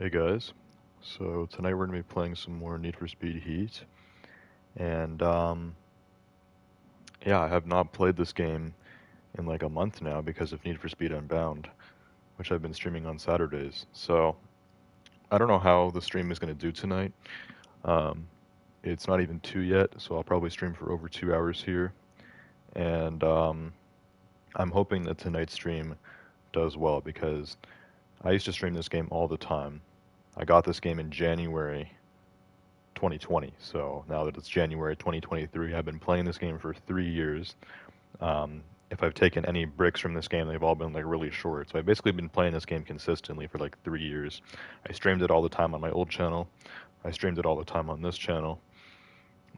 Hey guys, so tonight we're going to be playing some more Need for Speed Heat, and yeah, I have not played this game in like a month now because of Need for Speed Unbound, which I've been streaming on Saturdays. So I don't know how the stream is going to do tonight. Um, it's not even 2 yet, so I'll probably stream for over 2 hours here, and I'm hoping that tonight's stream does well because I used to stream this game all the time. I got this game in January 2020. So now that it's January 2023, I've been playing this game for 3 years. If I've taken any breaks from this game, they've all been like really short. So I've basically been playing this game consistently for like 3 years. I streamed it all the time on my old channel. I streamed it all the time on this channel.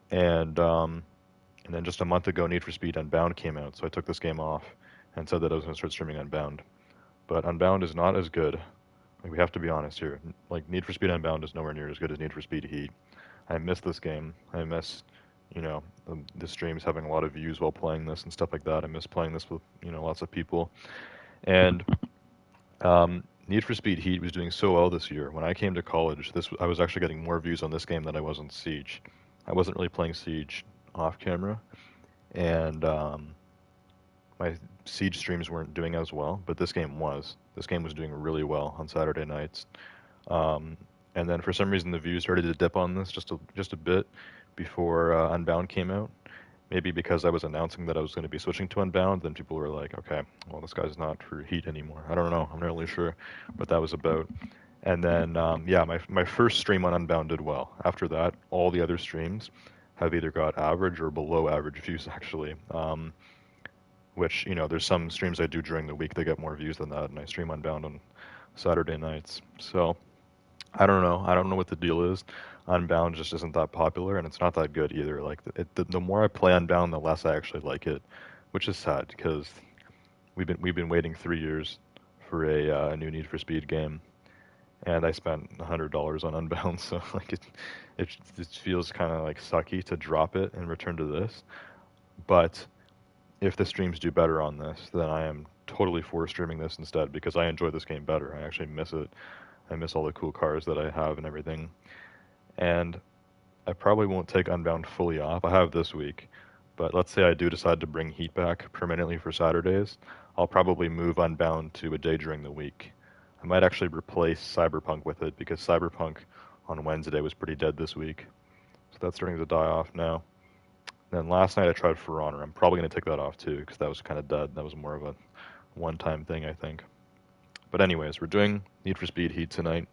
And then just a month ago, Need for Speed Unbound came out. So I took this game off and said that I was going to start streaming Unbound. But Unbound is not as good. Like, we have to be honest here. Like, Need for Speed Unbound is nowhere near as good as Need for Speed Heat. I miss this game. I miss, the streams having a lot of views while playing this and stuff like that. I miss playing this with, lots of people. And Need for Speed Heat was doing so well this year. When I came to college, I was actually getting more views on this game than I was on Siege. I wasn't really playing Siege off camera, and my Siege streams weren't doing as well, but this game was. This game was doing really well on Saturday nights. Um, and then for some reason the views started to dip on this just a bit before Unbound came out. Maybe because I was announcing that I was going to be switching to Unbound, then people were like, okay, well, this guy's not for Heat anymore. I don't know. I'm not really sure what that was about. And then, yeah, my first stream on Unbound did well. After that, all the other streams have either got average or below average views, actually. Which, there's some streams I do during the week that get more views than that, and I stream Unbound on Saturday nights. So, I don't know. I don't know what the deal is. Unbound just isn't that popular, and it's not that good either. Like the more I play Unbound, the less I actually like it, which is sad because we've been waiting 3 years for a new Need for Speed game, and I spent $100 on Unbound, so like it feels kind of like sucky to drop it and return to this. But if the streams do better on this, then I am totally for streaming this instead because I enjoy this game better. I actually miss it. I miss all the cool cars that I have and everything. And I probably won't take Unbound fully off. I have this week. But let's say I do decide to bring Heat back permanently for Saturdays. I'll probably move Unbound to a day during the week. I might actually replace Cyberpunk with it because Cyberpunk on Wednesday was pretty dead this week. So that's starting to die off now. Then last night I tried For Honor. I'm probably going to take that off too because that was kind of dead. That was more of a one-time thing, I think. But anyways, we're doing Need for Speed Heat tonight.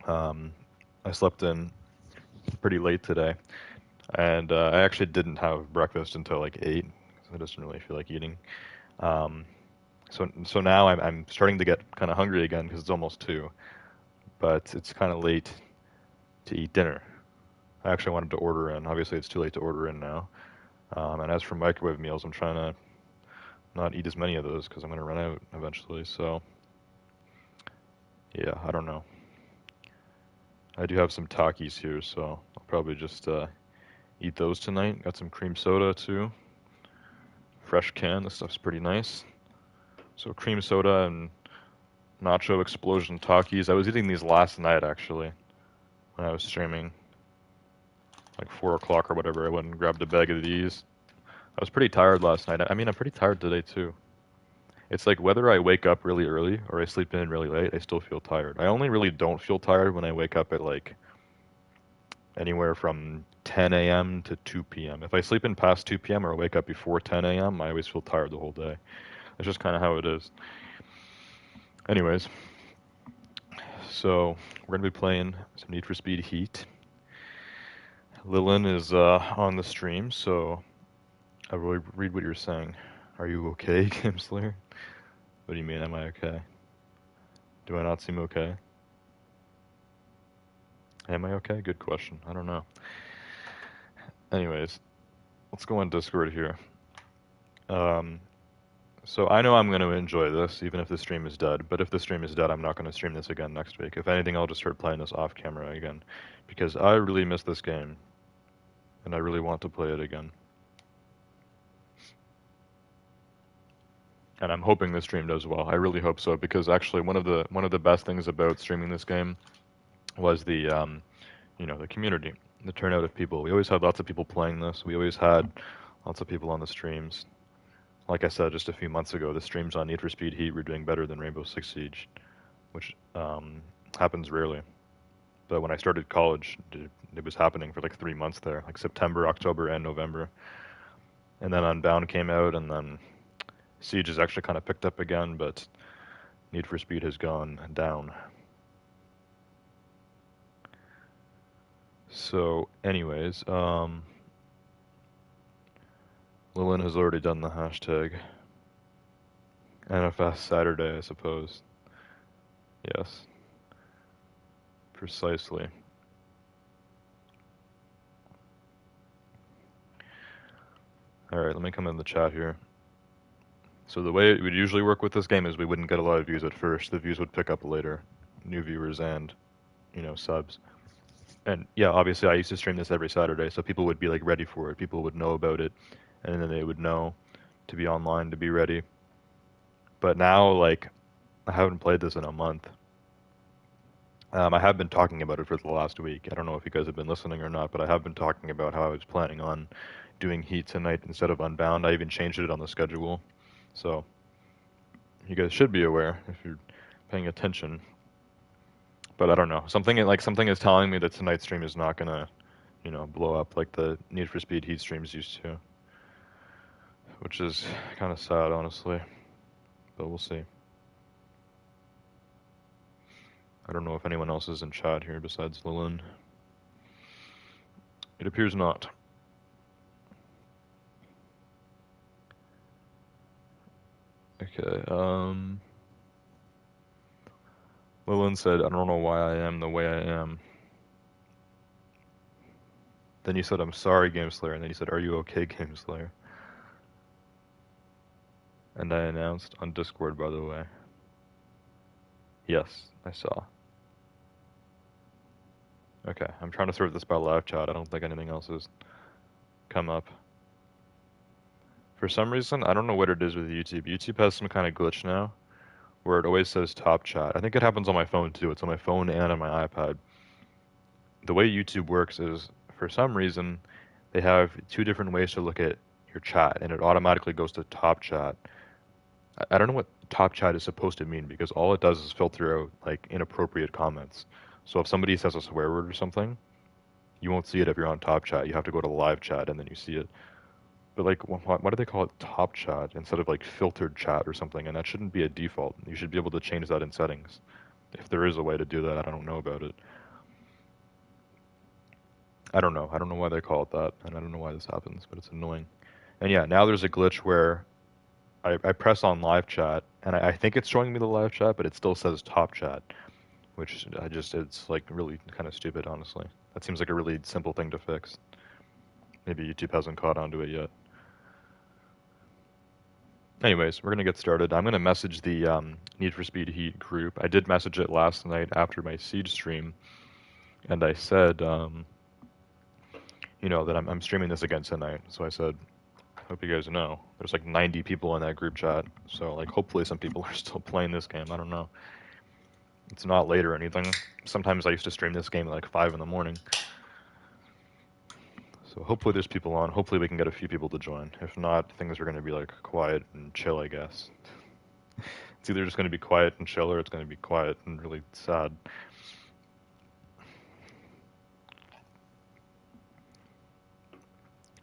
I slept in pretty late today, and I actually didn't have breakfast until like 8 because I just didn't really feel like eating. Um, so now I'm starting to get kind of hungry again because it's almost 2, but it's kind of late to eat dinner. I actually wanted to order in. Obviously, it's too late to order in now. And as for microwave meals, I'm trying to not eat as many of those because I'm going to run out eventually. So yeah, I don't know. I do have some Takis here, so I'll probably just eat those tonight. Got some cream soda too. Fresh can. This stuff's pretty nice. So cream soda and nacho explosion Takis. I was eating these last night actually when I was streaming, like 4 o'clock or whatever. I went and grabbed a bag of these. I was pretty tired last night. I mean, I'm pretty tired today too. It's like whether I wake up really early or I sleep in really late, I still feel tired. I only really don't feel tired when I wake up at like anywhere from 10 a.m. to 2 p.m. If I sleep in past 2 p.m. or wake up before 10 a.m., I always feel tired the whole day. That's just kind of how it is. Anyways, so we're going to be playing some Need for Speed Heat. Lilin is on the stream, so I will read what you're saying. Are you okay, Game Slayer? What do you mean, am I okay? Do I not seem okay? Am I okay? Good question. I don't know. Anyways, let's go on Discord here. So I know I'm going to enjoy this, even if the stream is dead. But if the stream is dead, I'm not going to stream this again next week. If anything, I'll just start playing this off camera again. Because I really miss this game. And I really want to play it again. and I'm hoping the stream does well. I really hope so, because actually one of the best things about streaming this game was the you know, the community, the turnout of people. We always had lots of people playing this. We always had lots of people on the streams. Like I said just a few months ago, the streams on Need for Speed Heat were doing better than Rainbow Six Siege, which happens rarely. But when I started college, it was happening for like 3 months there, like September, October, and November. And then Unbound came out, and then Siege has actually kind of picked up again, but Need for Speed has gone down. So, anyways, Lillian has already done the hashtag. NFS Saturday, I suppose. Yes. Precisely. Alright, let me come in the chat here. So the way it would usually work with this game is we wouldn't get a lot of views at first. The views would pick up later. New viewers and, you know, subs. And yeah, obviously I used to stream this every Saturday, so people would be like ready for it. People would know about it, and then they would know to be online, to be ready. But now, like, I haven't played this in a month. I have been talking about it for the last week. I don't know if you guys have been listening or not, but I have been talking about how I was planning on doing Heat tonight instead of Unbound. I even changed it on the schedule. So you guys should be aware if you're paying attention. But I don't know. Something is telling me that tonight's stream is not gonna, you know, blow up like the Need for Speed Heat streams used to. Which is kind of sad, honestly. But we'll see. I don't know if anyone else is in chat here besides Lilin. It appears not. Okay, Lilin said, I don't know why I am the way I am. Then you said, I'm sorry, GameSlayer, and then you said, are you okay, GameSlayer? And I announced on Discord, by the way. Yes, I saw. Okay, I'm trying to sort this by live chat. I don't think anything else has come up. For some reason, I don't know what it is with YouTube. YouTube has some kind of glitch now where it always says top chat. I think it happens on my phone too. It's on my phone and on my iPad. The way YouTube works is, for some reason, they have two different ways to look at your chat, and it automatically goes to top chat. I don't know what top chat is supposed to mean, because all it does is filter out like inappropriate comments. So if somebody says a swear word or something, you won't see it if you're on top chat. You have to go to live chat and then you see it. But like, why do they call it top chat instead of like filtered chat or something? And that shouldn't be a default. You should be able to change that in settings. If there is a way to do that, I don't know about it. I don't know. I don't know why they call it that, and I don't know why this happens, but it's annoying. And yeah, now there's a glitch where I press on live chat, and I think it's showing me the live chat, but it still says top chat, which it's like really kind of stupid, honestly. That seems like a really simple thing to fix. Maybe YouTube hasn't caught on to it yet. Anyways, we're going to get started. I'm going to message the Need for Speed Heat group. I did message it last night after my Siege stream, and I said, you know, that I'm streaming this again tonight. So I said, hope you guys know. There's like 90 people in that group chat, so like hopefully some people are still playing this game. I don't know. It's not late or anything. Sometimes I used to stream this game at like 5 in the morning. So hopefully there's people on. Hopefully we can get a few people to join. If not, things are going to be like quiet and chill, I guess. It's either just going to be quiet and chill, or it's going to be quiet and really sad.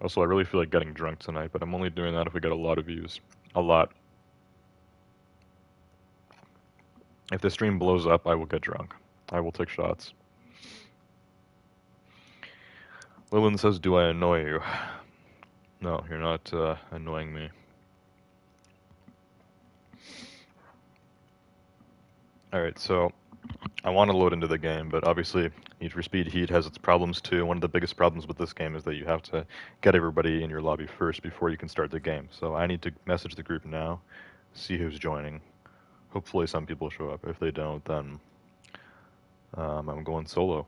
Also, I really feel like getting drunk tonight, but I'm only doing that if we get a lot of views. A lot. If the stream blows up, I will get drunk. I will take shots. Lillian says, do I annoy you? No, you're not annoying me. Alright, so I want to load into the game, but obviously Need for Speed Heat has its problems too. One of the biggest problems with this game is that you have to get everybody in your lobby first before you can start the game. So I need to message the group now, see who's joining. Hopefully some people show up. If they don't, then I'm going solo.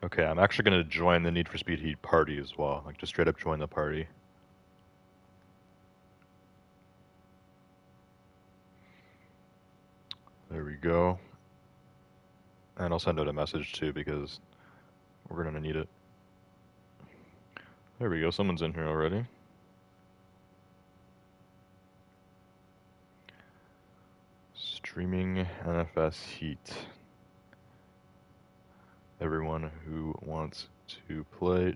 Okay, I'm actually gonna join the Need for Speed Heat party as well. Like, just straight up join the party. There we go. And I'll send out a message too because we're gonna need it. There we go, someone's in here already. Streaming NFS Heat. Everyone who wants to play,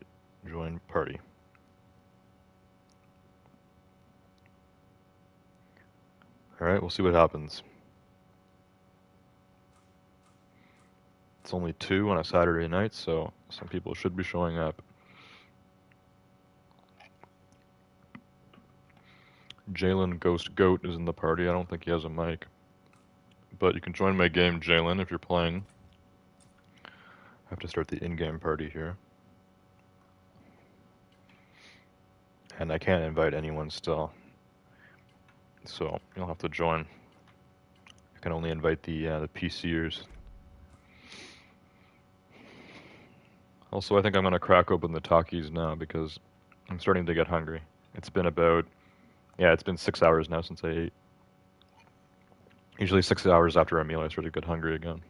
join party. Alright, we'll see what happens. It's only 2 on a Saturday night, so some people should be showing up. Jalen Ghost Goat is in the party. I don't think he has a mic. But you can join my game, Jalen, if you're playing. I have to start the in-game party here. And I can't invite anyone still. So you'll have to join. I can only invite the PCers. Also, I think I'm going to crack open the Takis now because I'm starting to get hungry. It's been about, it's been 6 hours now since I ate. Usually 6 hours after a meal I start to get hungry again.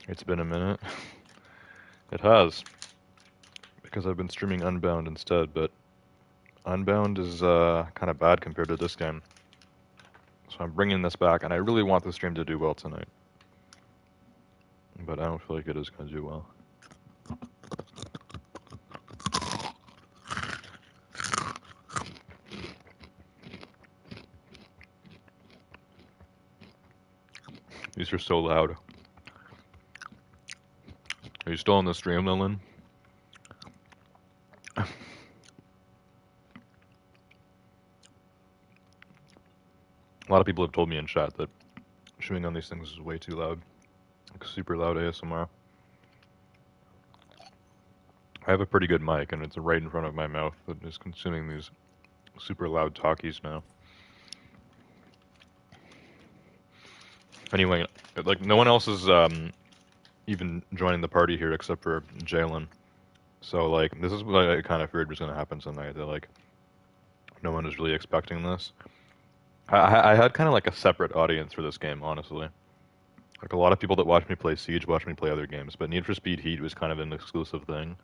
It's been a minute. It has. Because I've been streaming Unbound instead, but Unbound is kind of bad compared to this game. So I'm bringing this back, and I really want the stream to do well tonight. But I don't feel like it is going to do well. These are so loud. Are you still on the stream, Lillian? A lot of people have told me in chat that chewing on these things is way too loud. Like super loud ASMR. I have a pretty good mic, and it's right in front of my mouth that is consuming these super loud talkies now. Anyway, like no one else is even joining the party here except for Jalen. So like this is what I kind of feared was going to happen tonight. That like no one is really expecting this. I had kind of like a separate audience for this game, honestly. Like a lot of people that watch me play Siege watch me play other games, but Need for Speed Heat was kind of an exclusive thing.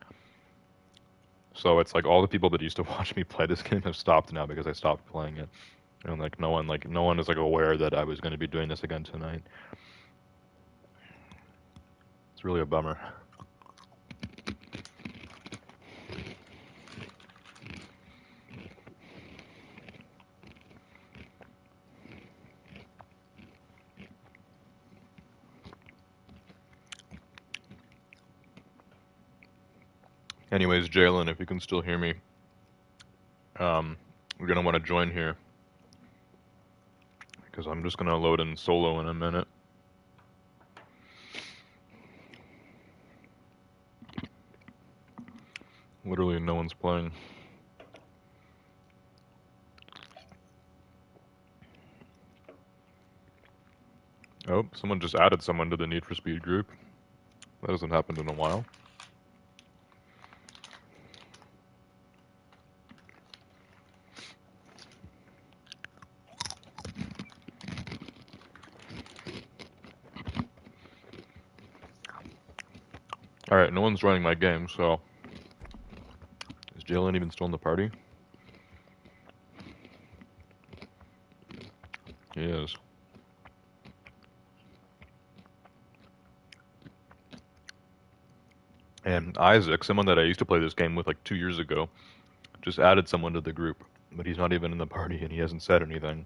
So it's like all the people that used to watch me play this game have stopped now because I stopped playing it. And like no one is like aware that I was going to be doing this again tonight. It's really a bummer. Anyways, Jalen, if you can still hear me, we're gonna want to join here because I'm just gonna load in solo in a minute. Literally, no one's playing. Oh, someone just added someone to the Need for Speed group. That hasn't happened in a while. Alright, no one's joining my game, so... Is Jalen even still in the party? He is. And Isaac, someone that I used to play this game with like 2 years ago, just added someone to the group. But he's not even in the party and he hasn't said anything.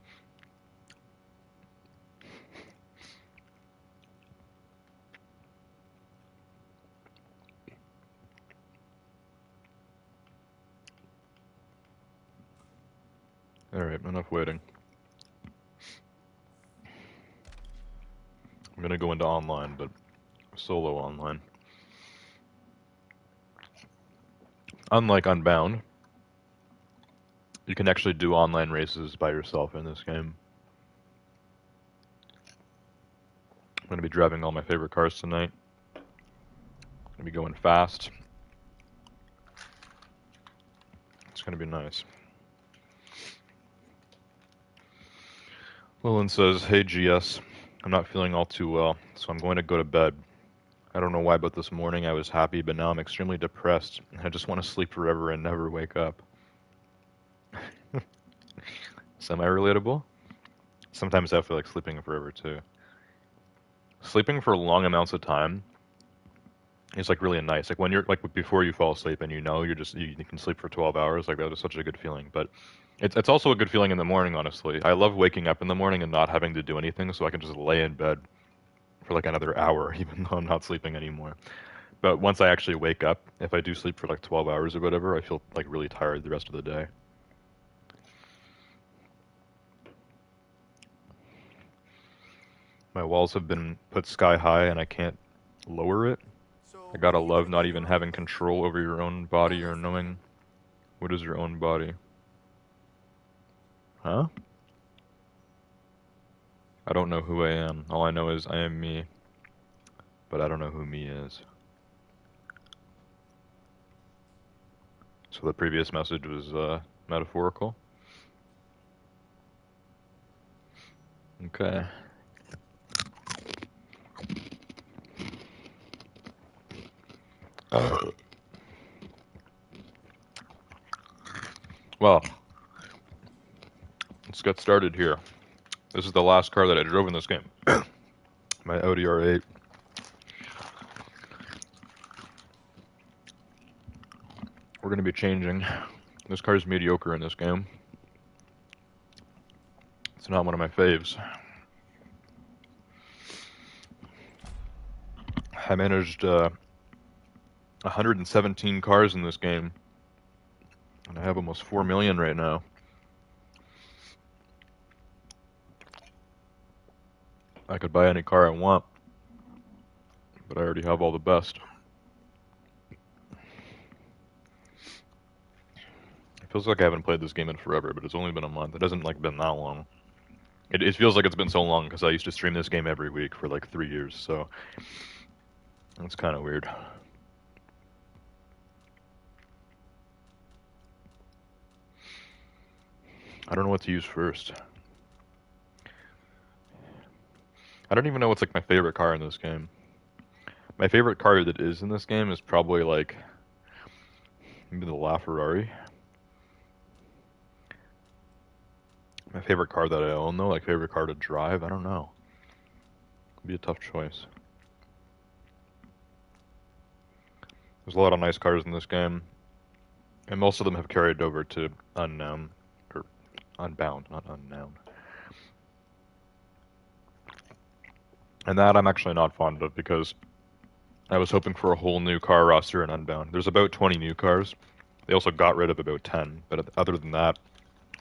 Alright, enough waiting. I'm gonna go into online, but solo online. Unlike Unbound, You can actually do online races by yourself in this game. I'm going to be driving all my favorite cars tonight. I'm going to be going fast. It's going to be nice. Lillian says, "Hey GS, I'm not feeling all too well, so I'm going to go to bed. I don't know why, but this morning I was happy, but now I'm extremely depressed. I just want to sleep forever and never wake up." Semi-relatable? Sometimes I feel like sleeping forever too. Sleeping for long amounts of time is like really nice. Like when you're like before you fall asleep and you know you can sleep for 12 hours, like that is such a good feeling. But it's also a good feeling in the morning, honestly. I love waking up in the morning and not having to do anything, so I can just lay in bed for like another hour, even though I'm not sleeping anymore. But once I actually wake up, if I do sleep for like 12 hours or whatever, I feel like really tired the rest of the day. My walls have been put sky high and I can't lower it. I gotta love not even having control over your own body or knowing what is your own body. Huh? I don't know who I am. All I know is I am me. But I don't know who me is. So the previous message was metaphorical? Okay. Well, let's get started here. This is the last car that I drove in this game. My Audi R8. We're going to be changing. This car's mediocre in this game. It's not one of my faves. I managed 117 cars in this game. And I have almost 4 million right now. I could buy any car I want. But I already have all the best. It feels like I haven't played this game in forever, but it's only been a month. It hasn't like been that long. It feels like it's been so long because I used to stream this game every week for like 3 years, so it's kind of weird. I don't know what to use first. I don't even know what's like my favorite car in this game. My favorite car that is in this game is probably like maybe the LaFerrari. My favorite car that I own though, like favorite car to drive, I don't know. It'd be a tough choice. There's a lot of nice cars in this game, and most of them have carried over to Unknown, or Unbound, not Unknown. And that I'm actually not fond of because I was hoping for a whole new car roster in Unbound. There's about 20 new cars. They also got rid of about 10, but other than that,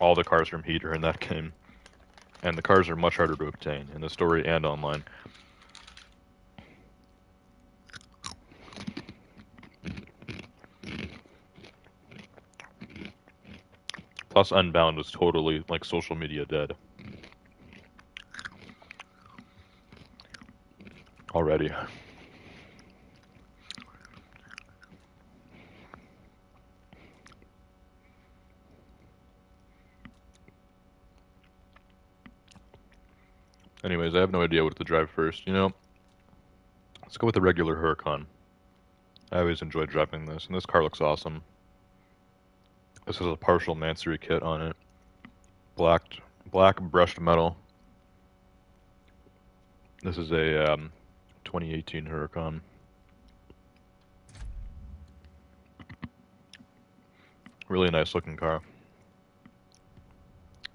all the cars from Heat are in that game. And the cars are much harder to obtain in the story and online. Plus, Unbound was totally, like, social media dead. Already. Anyways, I have no idea what to drive first, you know? Let's go with the regular Huracan. I always enjoy driving this, and this car looks awesome. This has a partial Mansory kit on it. Black brushed metal. This is a 2018 Huracan. Really nice looking car.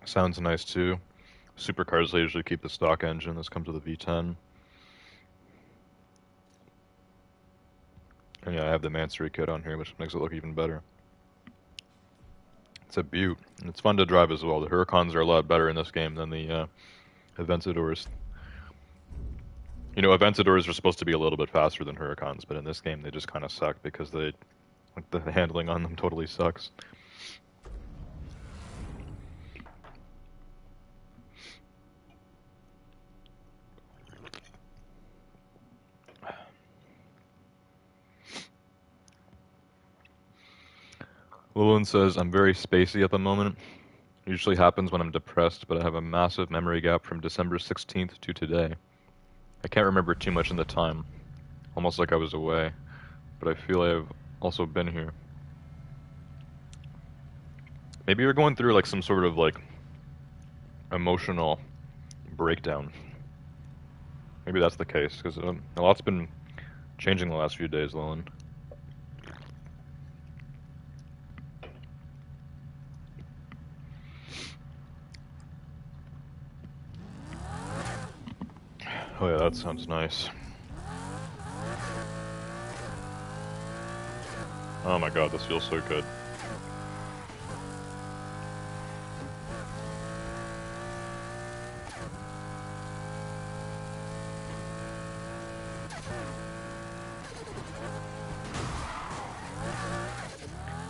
Sounds nice too. Supercars, they usually keep the stock engine. This comes with a V10. And yeah, I have the Mansory kit on here, which makes it look even better. It's a beaut, and it's fun to drive as well. The Huracans are a lot better in this game than the Aventadors. You know, Aventadors are supposed to be a little bit faster than Huracans, but in this game they just kind of suck because the handling on them totally sucks. Lulin says, I'm very spacey at the moment. It usually happens when I'm depressed, but I have a massive memory gap from December 16th to today. I can't remember too much in the time, almost like I was away, but I feel I have also been here. Maybe you're going through like some sort of like emotional breakdown. Maybe that's the case, because a lot's been changing the last few days, Lillian. Oh yeah, that sounds nice. Oh my god, this feels so good.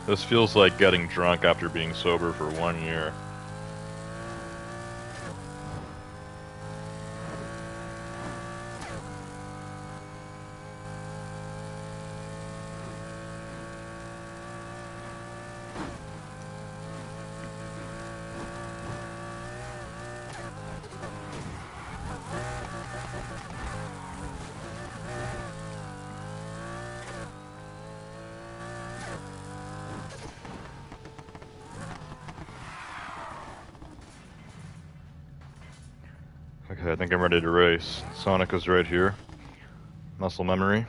This feels like getting drunk after being sober for 1 year. Okay, I think I'm ready to race. Sonic is right here. Muscle memory.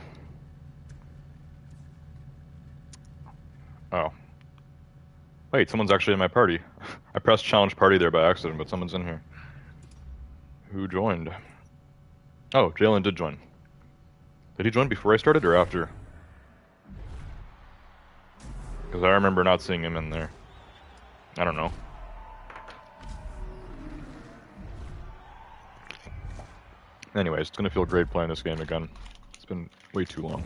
Oh. Wait, someone's actually in my party. I pressed challenge party there by accident, but someone's in here. Who joined? Oh, Jalen did join. Did he join before I started or after? Because I remember not seeing him in there. I don't know. Anyways, it's gonna feel great playing this game again. It's been way too long.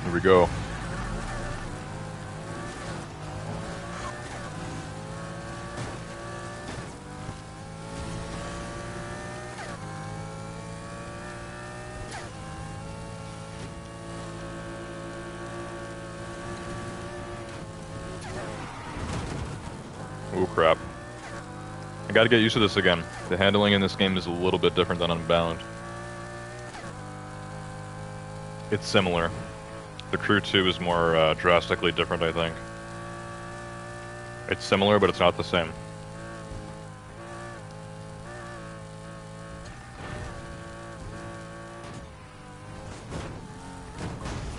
Here we go. Oh crap. I gotta get used to this again. The handling in this game is a little bit different than Unbound. It's similar. The Crew 2 is more drastically different, I think. It's similar, but it's not the same.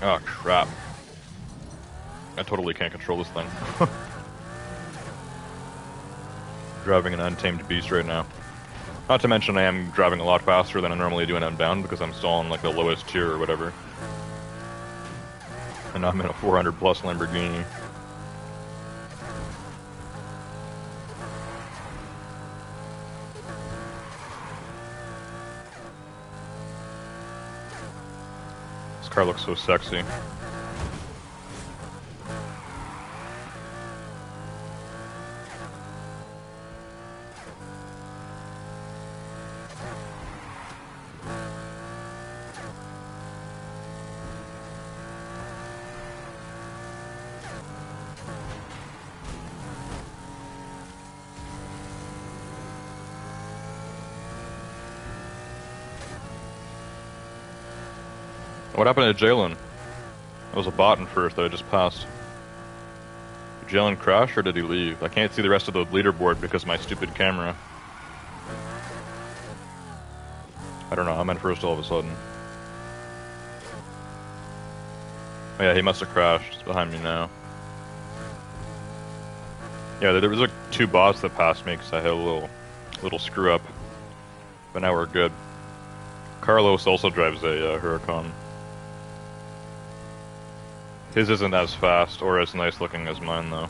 Oh crap. I totally can't control this thing. Driving an untamed beast right now. Not to mention I am driving a lot faster than I normally do in Unbound because I'm still on like the lowest tier or whatever. And I'm in a 400 plus Lamborghini. This car looks so sexy. What happened to Jalen? That was a bot in first that I just passed. Did Jalen crash or did he leave? I can't see the rest of the leaderboard because of my stupid camera. I don't know, I'm in first all of a sudden. Oh yeah, he must have crashed. He's behind me now. Yeah, there was like 2 bots that passed me because I had a little screw up. But now we're good. Carlos also drives a Huracan. His isn't as fast or as nice looking as mine, though.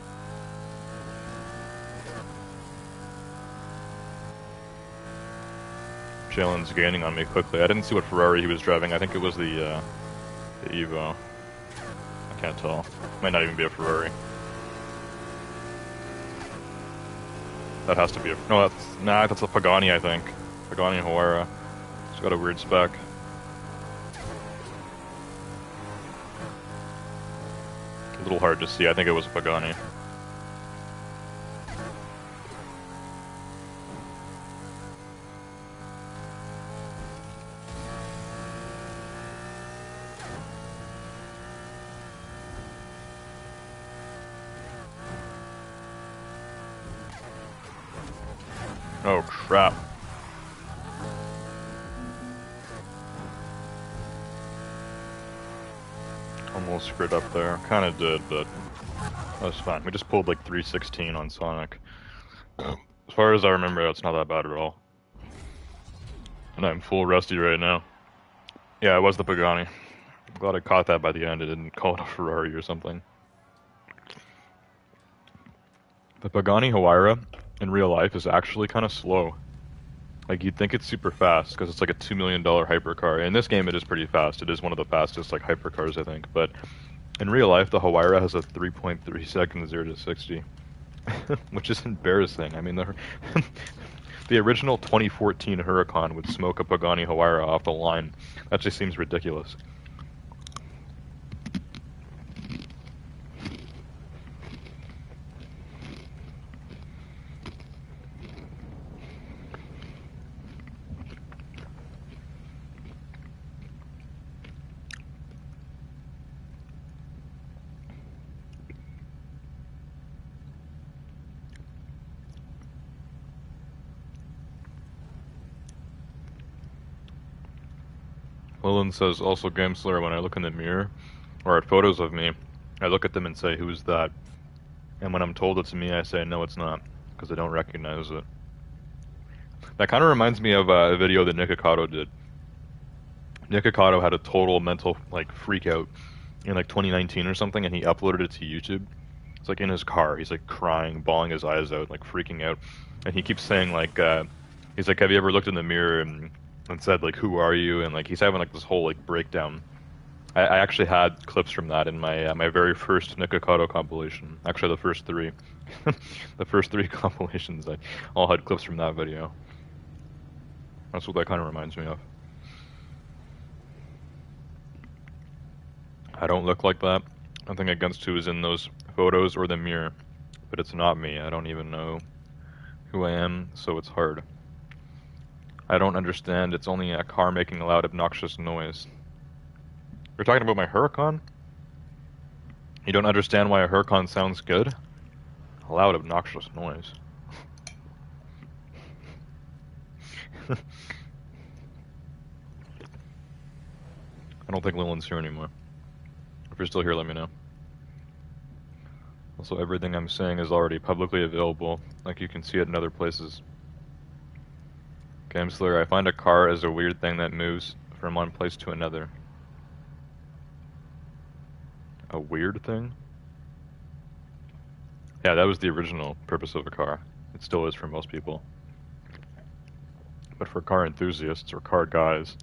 Jalen's gaining on me quickly. I didn't see what Ferrari he was driving. I think it was the Evo. I can't tell. Might not even be a Ferrari. That has to be a... No, that's a Pagani, I think. Pagani Huayra. It's got a weird spec. A little hard to see. I think it was a Pagani. Oh crap. Almost screwed up there. Kinda did, but that was fine. We just pulled like 316 on Sonic. As far as I remember, it's not that bad at all. And I'm full rusty right now. Yeah, it was the Pagani. I'm glad I caught that by the end. I didn't call it a Ferrari or something. The Pagani Huayra in real life is actually kind of slow. Like, you'd think it's super fast because it's like a $2 million hypercar. In this game, it is pretty fast. It is one of the fastest like hypercars, I think. But in real life, the Huayra has a 3.3 seconds 0 to 60, which is embarrassing. I mean, the original 2014 Huracan would smoke a Pagani Huayra off the line. That just seems ridiculous. Lillian says, also Game Slayer, when I look in the mirror, or at photos of me, I look at them and say, who's that? And when I'm told it's me, I say, no, it's not, because I don't recognize it. That kind of reminds me of a video that Nick Ocado did. Nick Ocado had a total mental, like, freak out in, like, 2019 or something, and he uploaded it to YouTube. It's, like, in his car. He's, like, crying, bawling his eyes out, like, freaking out. And he keeps saying, like, he's like, have you ever looked in the mirror and said, like, who are you? And, like, he's having, like, this whole, like, breakdown. I actually had clips from that in my my very first Nick Ocado compilation. Actually, the first three. The first three compilations, I all had clips from that video. That's what that kind of reminds me of. I don't look like that. Nothing against who is in those photos or the mirror. But it's not me. I don't even know who I am, so it's hard. I don't understand. It's only a car making a loud, obnoxious noise. You're talking about my Huracan? You don't understand why a Huracan sounds good? A loud, obnoxious noise. I don't think Lillian's here anymore. If you're still here, let me know. Also, everything I'm saying is already publicly available, like you can see it in other places. Game Slayer, I find a car as a weird thing that moves from one place to another. A weird thing? Yeah, that was the original purpose of a car. It still is for most people. But for car enthusiasts or car guys,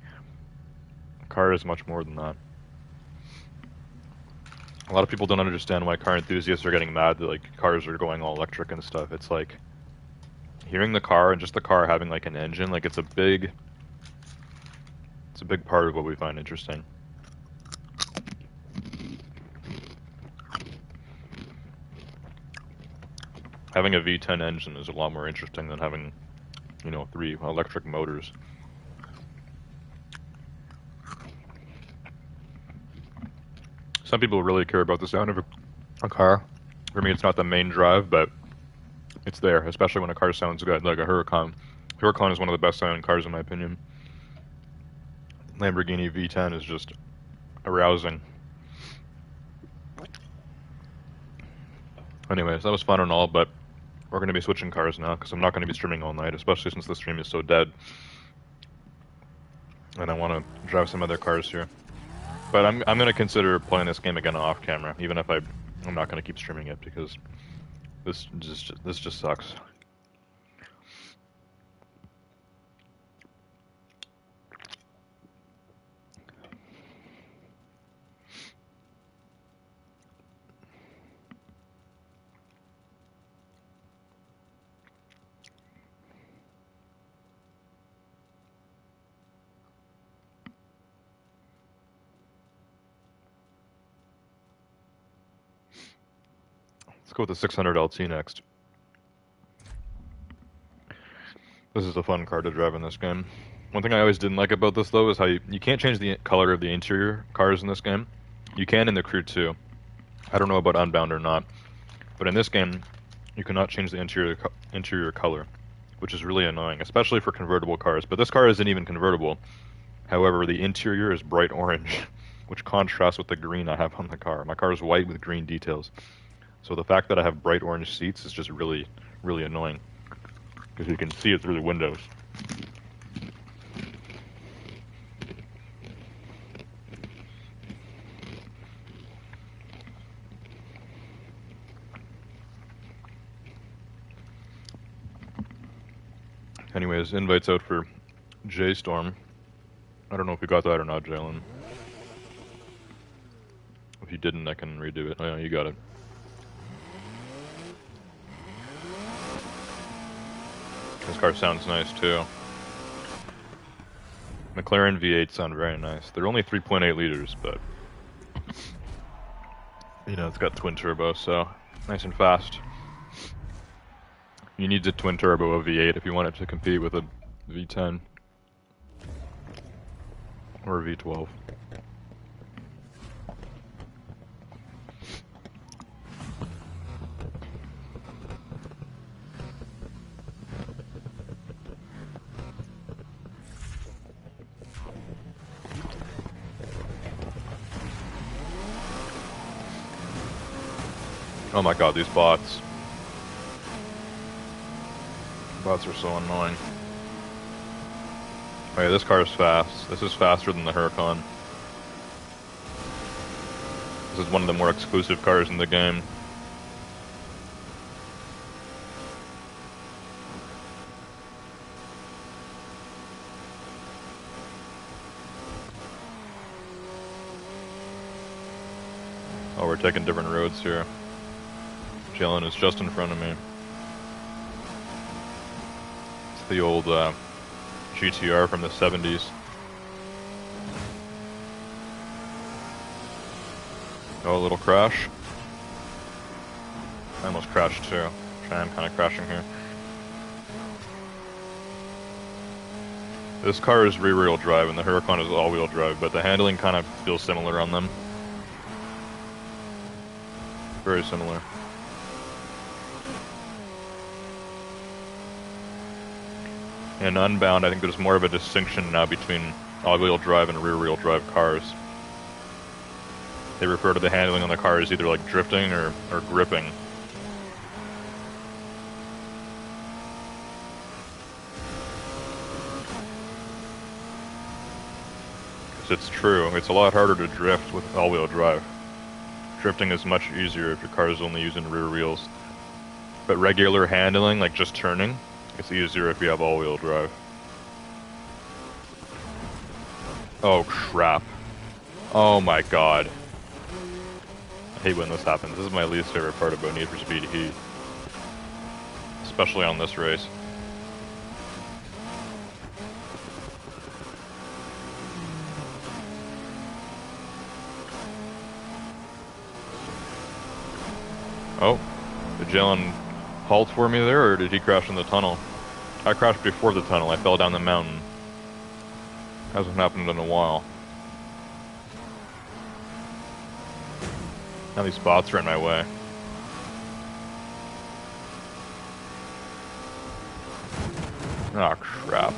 a car is much more than that. A lot of people don't understand why car enthusiasts are getting mad that like cars are going all electric and stuff. It's like hearing the car and just the car having like an engine, like it's a big part of what we find interesting. Having a V10 engine is a lot more interesting than having, you know, 3 electric motors. Some people really care about the sound of a car. For me, it's not the main drive, but it's there, especially when a car sounds good, like a Huracan. Huracan is one of the best sounding cars in my opinion. Lamborghini V10 is just arousing. Anyways, that was fun and all, but we're going to be switching cars now, because I'm not going to be streaming all night, especially since the stream is so dead. And I want to drive some other cars here. But I'm going to consider playing this game again off camera, even if I'm not going to keep streaming it, because this just sucks. Let's go with the 600 LT next. This is a fun car to drive in this game. One thing I always didn't like about this, though, is how you can't change the color of the interior cars in this game. You can in the Crew 2. I don't know about Unbound or not, but in this game, you cannot change the interior color, which is really annoying, especially for convertible cars. But this car isn't even convertible. However, the interior is bright orange, which contrasts with the green I have on the car. My car is white with green details. So the fact that I have bright orange seats is just really, really annoying, because you can see it through the windows. Anyways, invites out for J-Storm. I don't know if you got that or not, Jalen. If you didn't, I can redo it. Oh yeah, you got it. This car sounds nice too. McLaren V8 sound very nice. They're only 3.8 liters, but you know, it's got twin turbo, so nice and fast. You need a twin turbo of V8 if you want it to compete with a V10 or a V12. Oh my god, these bots. Bots are so annoying. Oh yeah, this car is fast. This is faster than the Huracan. This is one of the more exclusive cars in the game. Oh, we're taking different roads here. Jalen is just in front of me. It's the old GTR from the 70s. Oh, a little crash. I almost crashed too. I am kind of crashing here. This car is rear-wheel drive and the Huracan is all-wheel drive, but the handling kind of feels similar on them. Very similar. In Unbound, I think there's more of a distinction now between all-wheel drive and rear-wheel drive cars. They refer to the handling on the car as either like drifting or gripping. Because it's true, it's a lot harder to drift with all-wheel drive. Drifting is much easier if your car is only using rear wheels. But regular handling, like just turning, it's easier if you have all-wheel drive. Oh crap. Oh my god. I hate when this happens. This is my least favorite part about Need for Speed Heat. Especially on this race. Oh, did Jalen halt for me there, or did he crash in the tunnel? I crashed before the tunnel. I fell down the mountain. Hasn't happened in a while. Now these spots are in my way. Oh crap.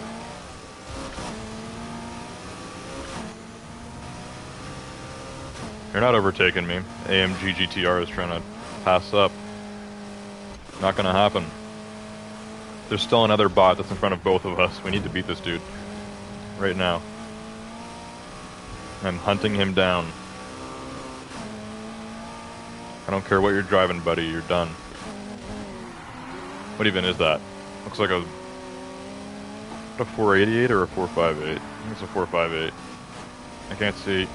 You're not overtaking me. AMG GTR is trying to pass up. Not gonna happen. There's still another bot that's in front of both of us. We need to beat this dude. Right now. I'm hunting him down. I don't care what you're driving, buddy. You're done. What even is that? Looks like a 488 or a 458? I think it's a 458. I can't see.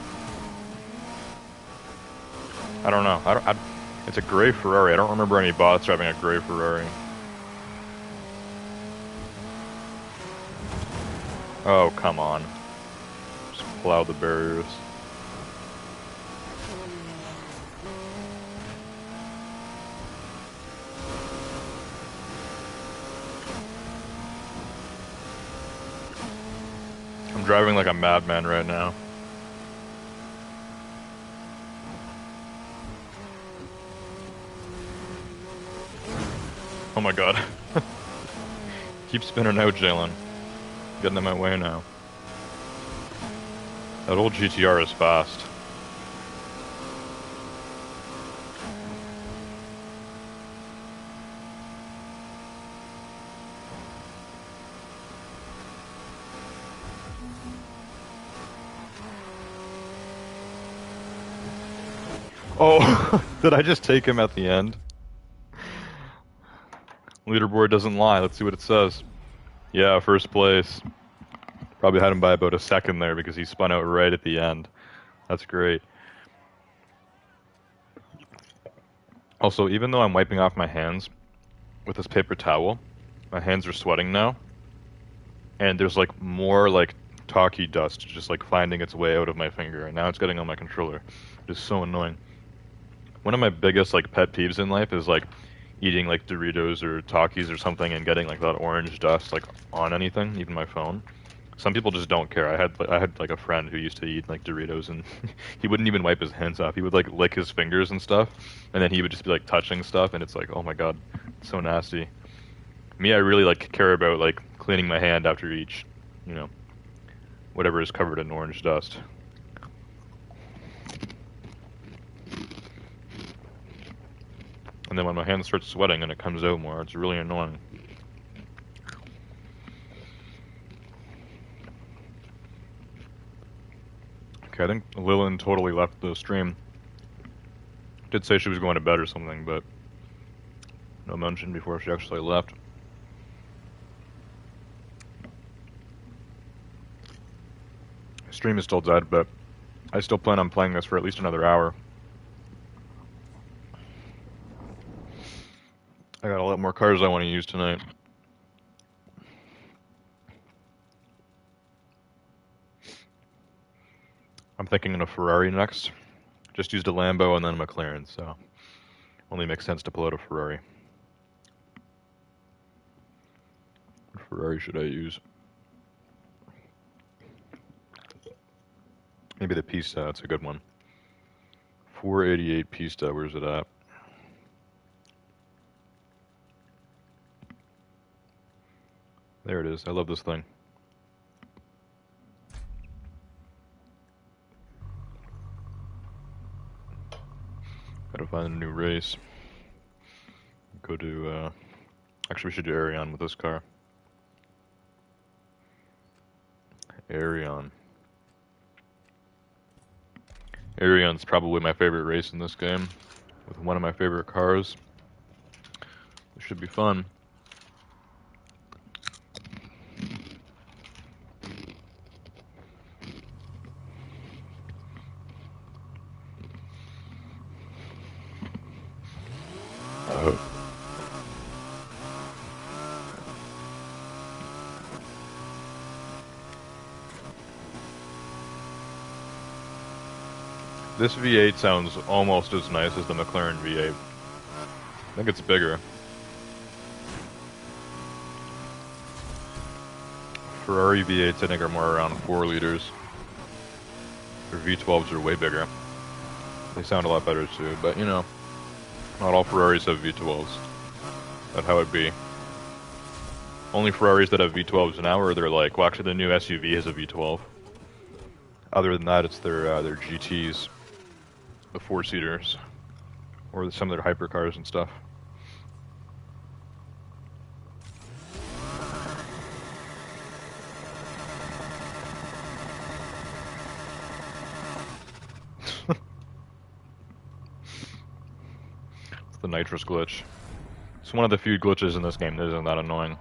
I don't know. It's a gray Ferrari. I don't remember any bots driving a gray Ferrari. Oh, come on. Just plow the barriers. driving like a madman right now. Oh my god. Keep spinning out, Jalen. Getting in my way now. That old GTR is fast. Oh, did I just take him at the end? Leaderboard doesn't lie. Let's see what it says. Yeah, first place. Probably had him by about a second there because he spun out right at the end. That's great. Also, even though I'm wiping off my hands with this paper towel, my hands are sweating now. And there's like more like talkie dust just like finding its way out of my finger. And now it's getting on my controller. It's so annoying. One of my biggest like pet peeves in life is like eating like Doritos or Takis or something and getting like that orange dust like on anything, even my phone. Some people just don't care. I had like a friend who used to eat like Doritos and he wouldn't even wipe his hands off. He would like lick his fingers and stuff, and then he would just be like touching stuff, and it's like, oh my god, it's so nasty. Me, I really like care about like cleaning my hand after each, you know, whatever is covered in orange dust. And then when my hand starts sweating and it comes out more, it's really annoying. Okay, I think Lillian totally left the stream. Did say she was going to bed or something, but no mention before she actually left. Stream is still dead, but I still plan on playing this for at least another hour. I got a lot more cars I want to use tonight. I'm thinking in a Ferrari next. Just used a Lambo and then a McLaren, so only makes sense to pull out a Ferrari. What Ferrari should I use? Maybe the Pista, that's a good one. 488 Pista, where's it at? There it is, I love this thing. Gotta find a new race. Go to, actually we should do Arion with this car. Arion. Arion's probably my favorite race in this game, with one of my favorite cars. It should be fun. This V8 sounds almost as nice as the McLaren V8. I think it's bigger. Ferrari V8s I think are more around 4 liters. Their V12s are way bigger. They sound a lot better too, but you know, not all Ferraris have V12s. That's how it be. Only Ferraris that have V12s now are they're like, well actually the new SUV has a V12. Other than that it's their GTs. The 4-seaters, or some of their hypercars and stuff. It's the nitrous glitch. It's one of the few glitches in this game that isn't that annoying.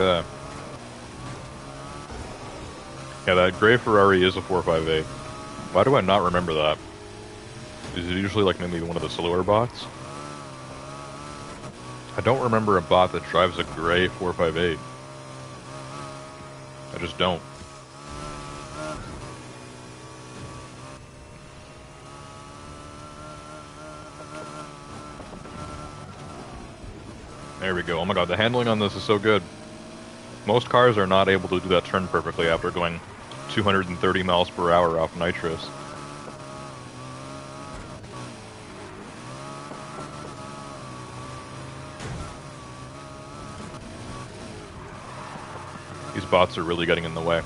Okay. Yeah, that gray Ferrari is a 458. Why do I not remember that? Is it usually like maybe one of the slower bots? I don't remember a bot that drives a gray 458. I just don't. There we go. Oh my god, the handling on this is so good. Most cars are not able to do that turn perfectly after going 230 miles per hour off nitrous. These bots are really getting in the way.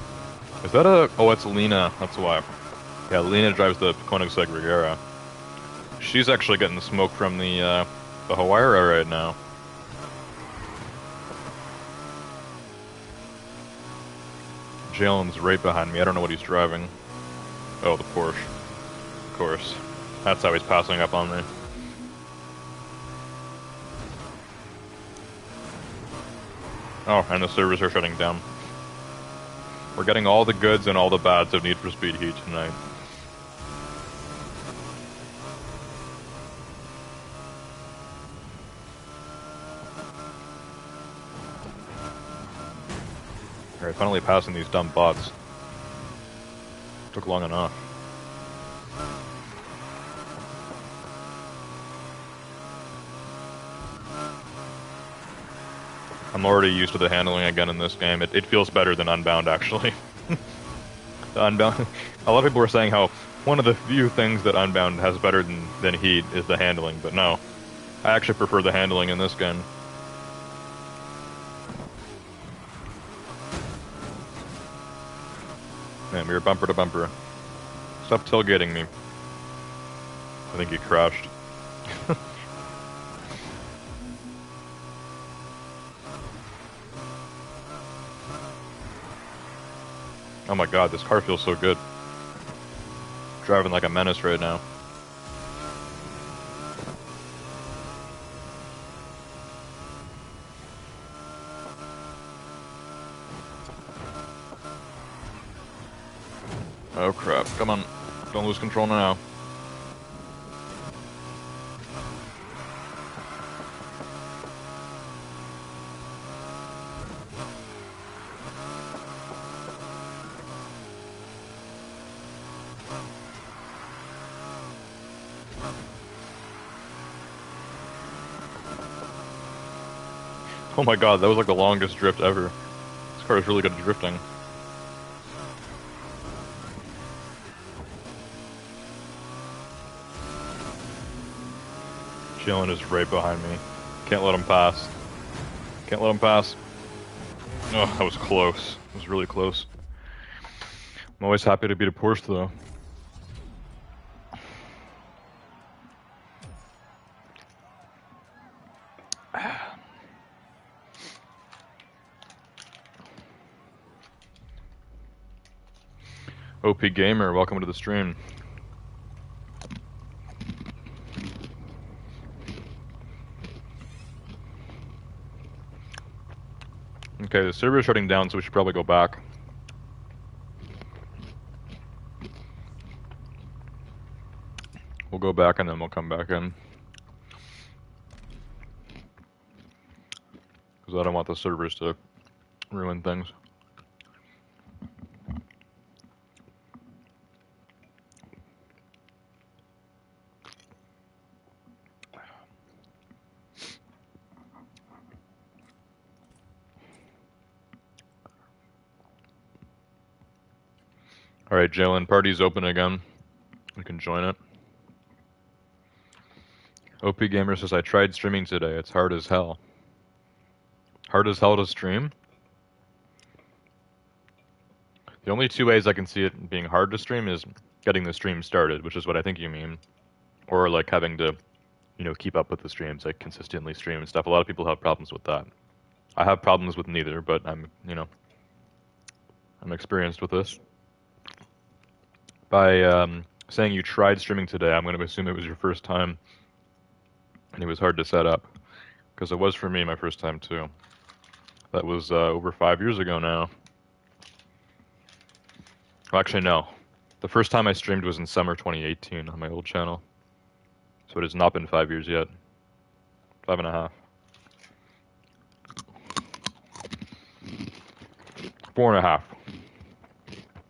Is that a... Oh, it's Lena. That's why. Yeah, Lena drives the Koenigsegg Regera. She's actually getting smoke from the Huayra right now. Jalen's right behind me. I don't know what he's driving. Oh, the Porsche. Of course. That's how he's passing up on me. Oh, and the servers are shutting down. We're getting all the goods and all the bads of Need for Speed Heat tonight. Alright, finally passing these dumb bots. Took long enough. I'm already used to the handling again in this game. It feels better than Unbound, actually. The Unbound... A lot of people were saying how one of the few things that Unbound has better than Heat is the handling, but no. I actually prefer the handling in this game. Man, we were bumper to bumper. Stop tailgating me. I think he crashed. Oh my god, this car feels so good. Driving like a menace right now. Oh crap, come on. Don't lose control now. Oh my god, that was like the longest drift ever. This car is really good at drifting. Jalen is right behind me. Can't let him pass. Can't let him pass. Oh, that was close. It was really close. I'm always happy to beat a Porsche though. OP Gamer, welcome to the stream. Okay, the server is shutting down, so we should probably go back. We'll go back and then we'll come back in. Because I don't want the servers to ruin things. Alright, Jalen, party's open again. We can join it. OP Gamer says, I tried streaming today. It's hard as hell. Hard as hell to stream? The only two ways I can see it being hard to stream is getting the stream started, which is what I think you mean. Or like having to, you know, keep up with the streams, like consistently stream and stuff. A lot of people have problems with that. I have problems with neither, but I'm, you know, I'm experienced with this. By saying you tried streaming today, I'm going to assume it was your first time and it was hard to set up. Because it was for me my first time too. That was over 5 years ago now. Well, actually, no. The first time I streamed was in summer 2018 on my old channel. So it has not been 5 years yet. 5.5. 4.5.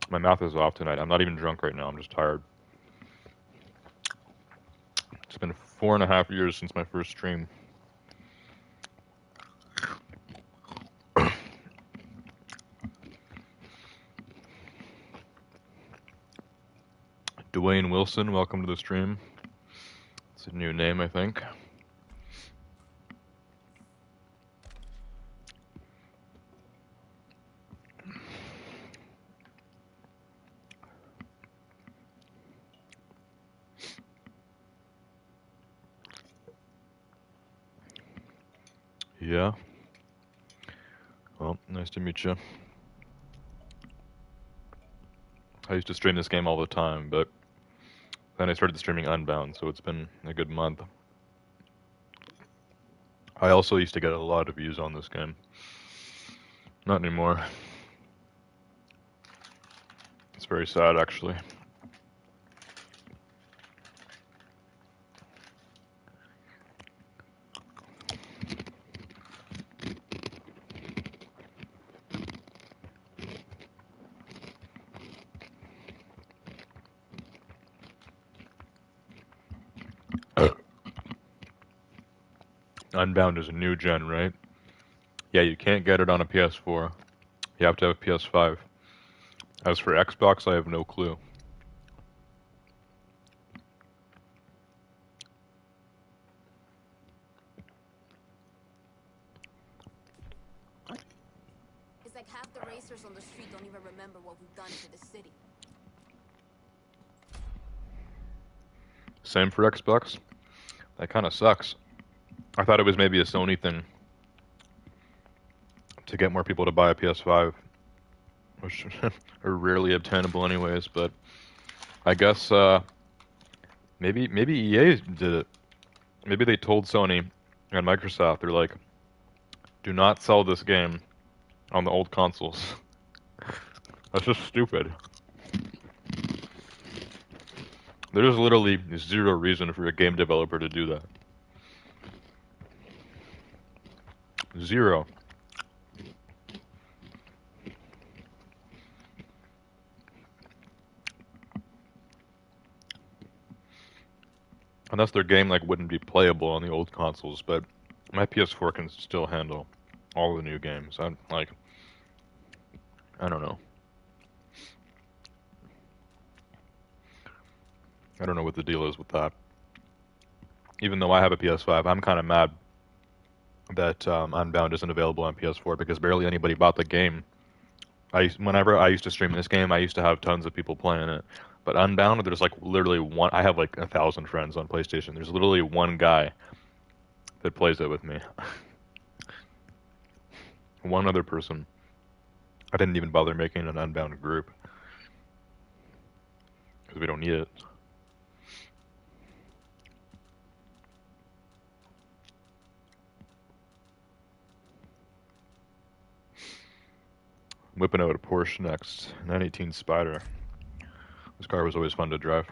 My mouth is off tonight. I'm not even drunk right now. I'm just tired. It's been 4.5 years since my first stream. Dwayne Wilson, welcome to the stream. It's a new name, I think. Yeah. Well, nice to meet you. I used to stream this game all the time, but then I started streaming Unbound, so it's been a good month. I also used to get a lot of views on this game. Not anymore. It's very sad, actually. Unbound is a new gen, right? Yeah, you can't get it on a PS4. You have to have a PS5. As for Xbox, I have no clue. It's like half the racers on the street don't even remember what we've done to the city. Same for Xbox? That kind of sucks. I thought it was maybe a Sony thing to get more people to buy a PS5, which are rarely obtainable anyways, but I guess maybe EA did it. Maybe they told Sony and Microsoft, they're like, do not sell this game on the old consoles. That's just stupid. There's literally zero reason for a game developer to do that. Zero. Unless their game like wouldn't be playable on the old consoles, but my PS4 can still handle all the new games. I don't know. I don't know what the deal is with that. Even though I have a PS5, I'm kind of mad that Unbound isn't available on PS4 because barely anybody bought the game. Whenever I used to stream this game, I used to have tons of people playing it. But Unbound, there's like literally one. I have like 1,000 friends on PlayStation. There's literally one guy that plays it with me. One other person. I didn't even bother making an Unbound group because we don't need it. I'm whipping out a Porsche next, 918 Spider. This car was always fun to drive.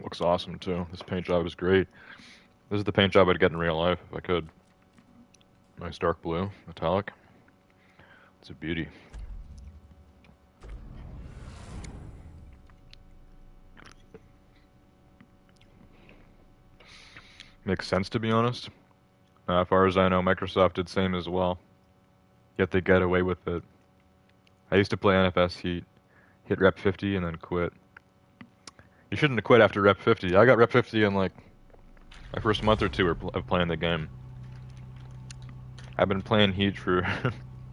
Looks awesome too. This paint job is great. This is the paint job I'd get in real life if I could. Nice dark blue, metallic. It's a beauty. Makes sense, to be honest. As far as I know, Microsoft did same as well. Yet they get away with it. I used to play NFS Heat, hit rep 50 and then quit. You shouldn't have quit after rep 50. I got rep 50 in like my first month or two of playing the game. I've been playing Heat for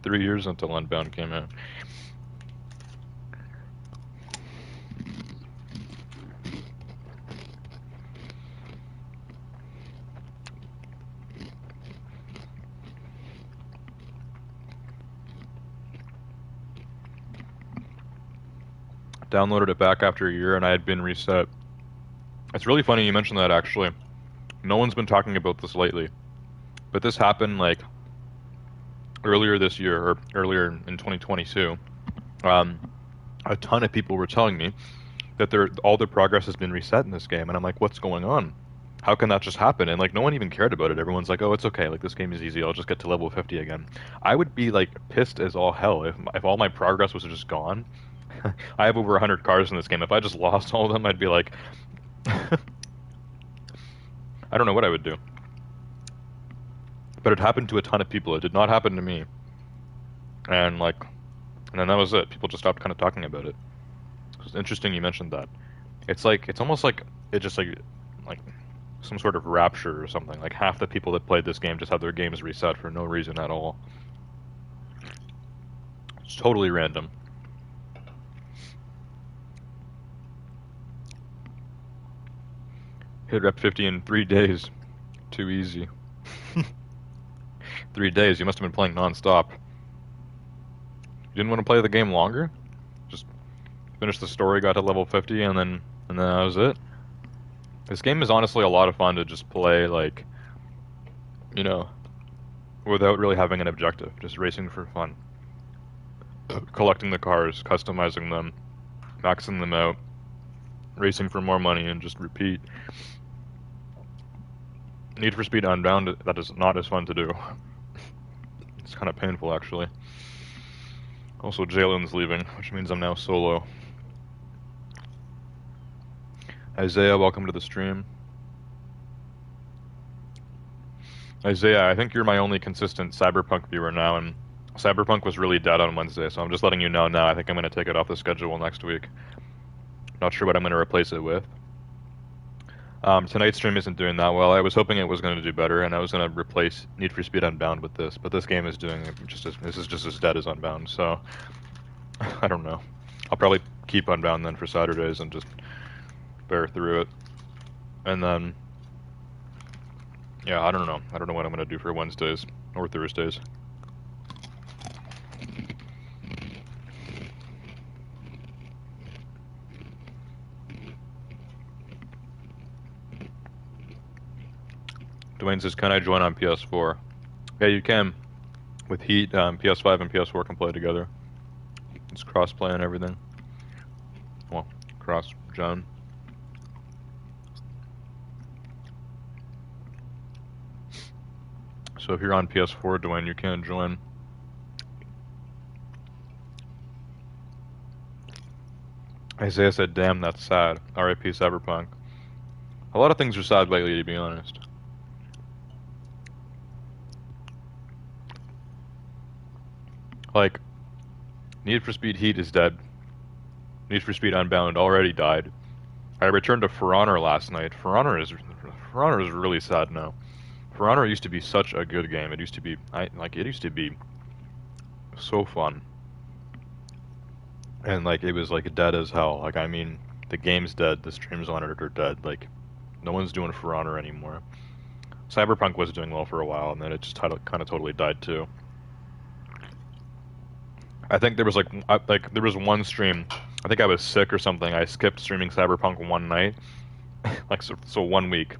3 years until Unbound came out. Downloaded it back after a year and I had been reset. It's really funny you mentioned that, actually. No one's been talking about this lately. But this happened like earlier this year, or earlier in 2022, um, a ton of people were telling me that all their progress has been reset in this game, and I'm like, what's going on? How can that just happen? And like, no one even cared about it. Everyone's like, oh, it's okay. Like, this game is easy. I'll just get to level 50 again. I would be like pissed as all hell if all my progress was just gone. I have over 100 cars in this game. If I just lost all of them, I'd be like, I don't know what I would do. But it happened to a ton of people. It did not happen to me. And like, and then that was it. People just stopped kind of talking about it. It's interesting you mentioned that. It's like, it's almost like it just like some sort of rapture or something. Like half the people that played this game just had their games reset for no reason at all. It's totally random. Hit rep 50 in 3 days. Too easy. 3 days. You must have been playing non-stop. You didn't want to play the game longer? Just finish the story, got to level 50, and then that was it? This game is honestly a lot of fun to just play, like, you know, without really having an objective. Just racing for fun. Collecting the cars, customizing them, maxing them out, racing for more money, and just repeat. Need for Speed Unbound, that is not as fun to do. It's kind of painful, actually. Also, Jalen's leaving, which means I'm now solo. Isaiah, welcome to the stream. Isaiah, I think you're my only consistent Cyberpunk viewer now, and Cyberpunk was really dead on Wednesday, so I'm just letting you know now. I think I'm going to take it off the schedule next week. Not sure what I'm going to replace it with. Tonight's stream isn't doing that well. I was hoping it was going to do better, and I was going to replace Need for Speed Unbound with this, but this game is doing this is just as dead as Unbound, so I don't know. I'll probably keep Unbound then for Saturdays and just bear through it. And then, yeah, I don't know. I don't know what I'm going to do for Wednesdays or Thursdays. Dwayne says, can I join on PS4? Yeah, you can. With Heat, PS5 and PS4 can play together. It's cross-play and everything. Well, cross-gen. So if you're on PS4, Dwayne, you can join. Isaiah said, damn, that's sad. RIP Cyberpunk. A lot of things are sad lately, to be honest. Like, Need for Speed Heat is dead. Need for Speed Unbound already died. I returned to For Honor last night. For Honor is really sad now. For Honor used to be such a good game. It used to be it used to be so fun. And like it was like dead as hell. Like I mean, the game's dead, the streams on it are dead. Like no one's doing For Honor anymore. Cyberpunk was doing well for a while, and then it just kind of totally died too. I think there was there was one stream. I think I was sick or something. I skipped streaming Cyberpunk one night, like so 1 week.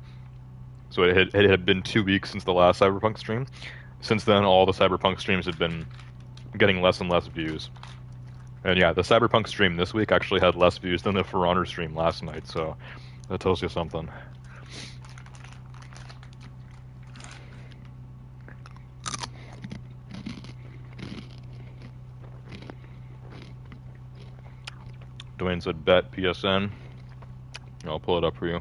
So it had been 2 weeks since the last Cyberpunk stream. Since then, all the Cyberpunk streams had been getting less and less views. And yeah, the Cyberpunk stream this week actually had less views than the For Honor stream last night. So that tells you something. Dwayne said, bet PSN. I'll pull it up for you.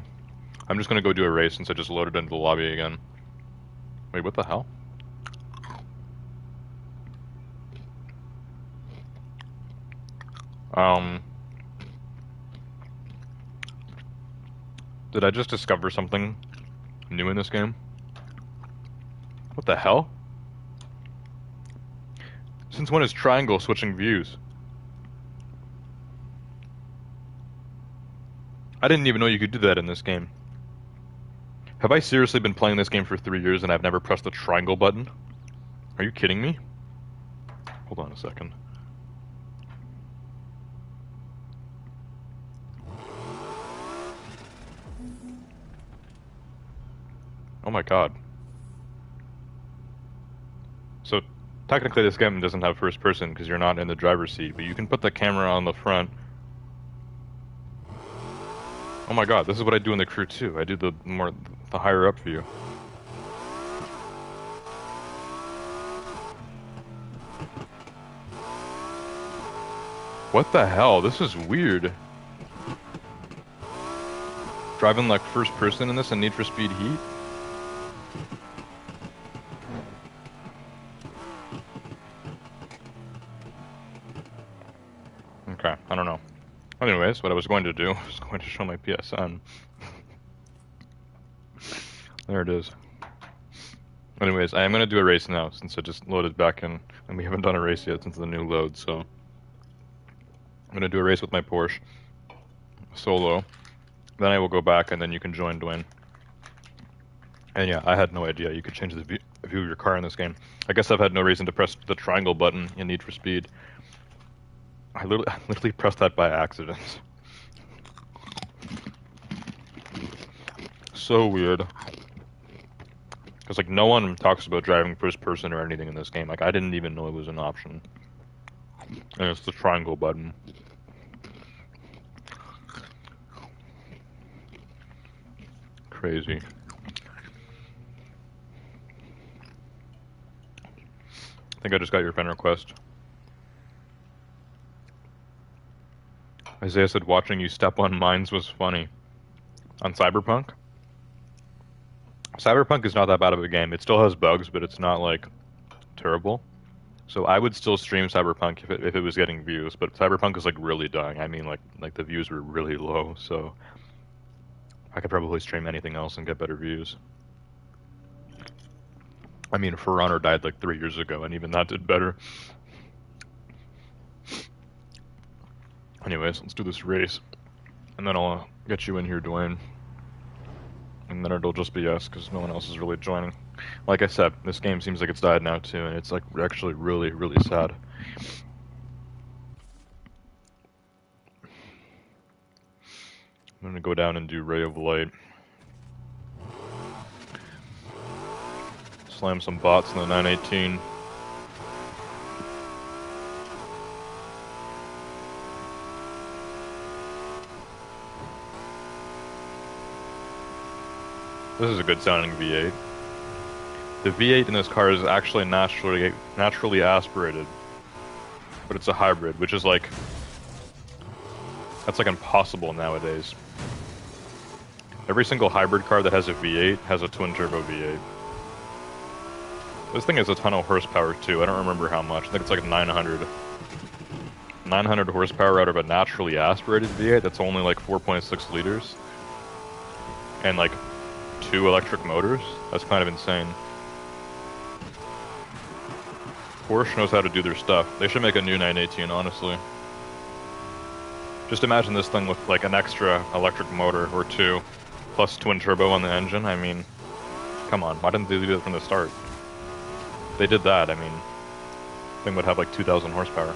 I'm just going to go do a race since I just loaded into the lobby again. Wait, what the hell? Did I just discover something new in this game? What the hell? Since when is triangle switching views? I didn't even know you could do that in this game. Have I seriously been playing this game for 3 years and I've never pressed the triangle button? Are you kidding me? Hold on a second. Oh my god. So, technically this game doesn't have first person because you're not in the driver's seat, but you can put the camera on the front. Oh my god, this is what I do in the crew too. I do the higher up view. What the hell? This is weird. Driving like first person in this in Need for Speed Heat? Okay, I don't know. Anyways, what I was going to do was going to show my PSN. There it is. Anyways, I am going to do a race now since I just loaded back in, and we haven't done a race yet since the new load, so... I'm going to do a race with my Porsche, solo, then I will go back and then you can join Dwayne. And yeah, I had no idea you could change the view of your car in this game. I guess I've had no reason to press the triangle button in Need for Speed. I literally pressed that by accident. So weird. Because like no one talks about driving first person or anything in this game. Like I didn't even know it was an option. And it's the triangle button. Crazy. I think I just got your friend request. Isaiah said watching you step on mines was funny. On Cyberpunk? Cyberpunk is not that bad of a game. It still has bugs, but it's not like terrible. So I would still stream Cyberpunk if it was getting views, but Cyberpunk is like really dying. I mean like the views were really low, so I could probably stream anything else and get better views. I mean, For Honor died like 3 years ago, and even that did better. Anyways, let's do this race. And then I'll get you in here, Dwayne. And then it'll just be us, because no one else is really joining. Like I said, this game seems like it's died now too, and it's like actually really, really sad. I'm gonna go down and do Ray of Light. Slam some bots in the 918. This is a good sounding V8. The V8 in this car is actually naturally aspirated, but it's a hybrid, which is like, that's like impossible nowadays. Every single hybrid car that has a V8 has a twin turbo V8. This thing has a ton of horsepower too. I don't remember how much. I think it's like 900. 900 horsepower out of a naturally aspirated V8 that's only like 4.6 liters. And like 2 electric motors. That's kind of insane. Porsche knows how to do their stuff. They should make a new 918, honestly. Just imagine this thing with like an extra electric motor or 2, plus twin turbo on the engine. I mean, come on, why didn't they do that from the start? If they did that, I mean, the thing would have like 2,000 horsepower.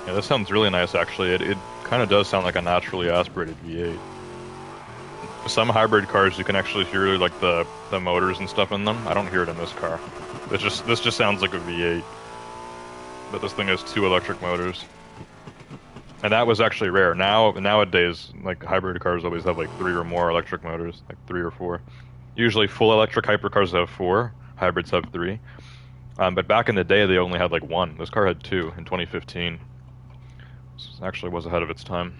Yeah, this sounds really nice actually. It kind of does sound like a naturally aspirated V8. Some hybrid cars you can actually hear like the motors and stuff in them. I don't hear it in this car. This just sounds like a V8. But this thing has 2 electric motors. And that was actually rare. Nowadays, like hybrid cars always have like 3 or more electric motors, like 3 or 4. Usually full electric hypercars have 4, hybrids have 3. But back in the day they only had like 1. This car had 2 in 2015. This actually was ahead of its time.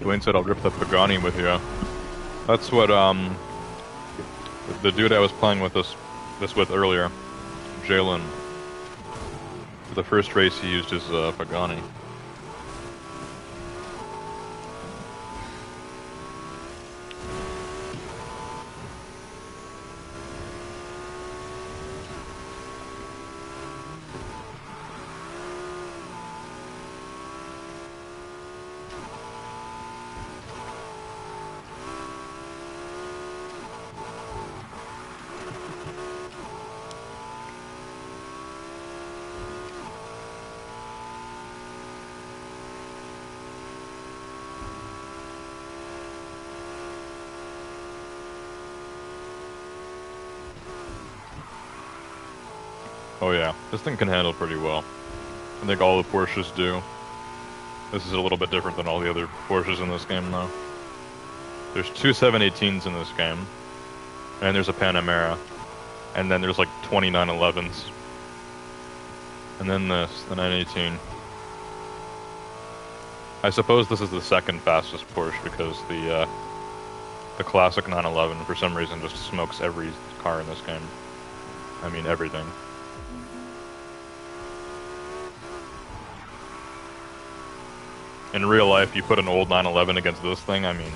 Dwayne said I'll rip the Pagani with you. That's what, the dude I was playing with this this with earlier. Jalen. For the first race, he used his Pagani. Oh yeah, this thing can handle pretty well. I think all the Porsches do. This is a little bit different than all the other Porsches in this game though. There's two 718s in this game, and there's a Panamera, and then there's like 20 911s. And then this, the 918. I suppose this is the second fastest Porsche because the classic 911 for some reason just smokes every car in this game. I mean everything. In real life, you put an old 911 against this thing, I mean...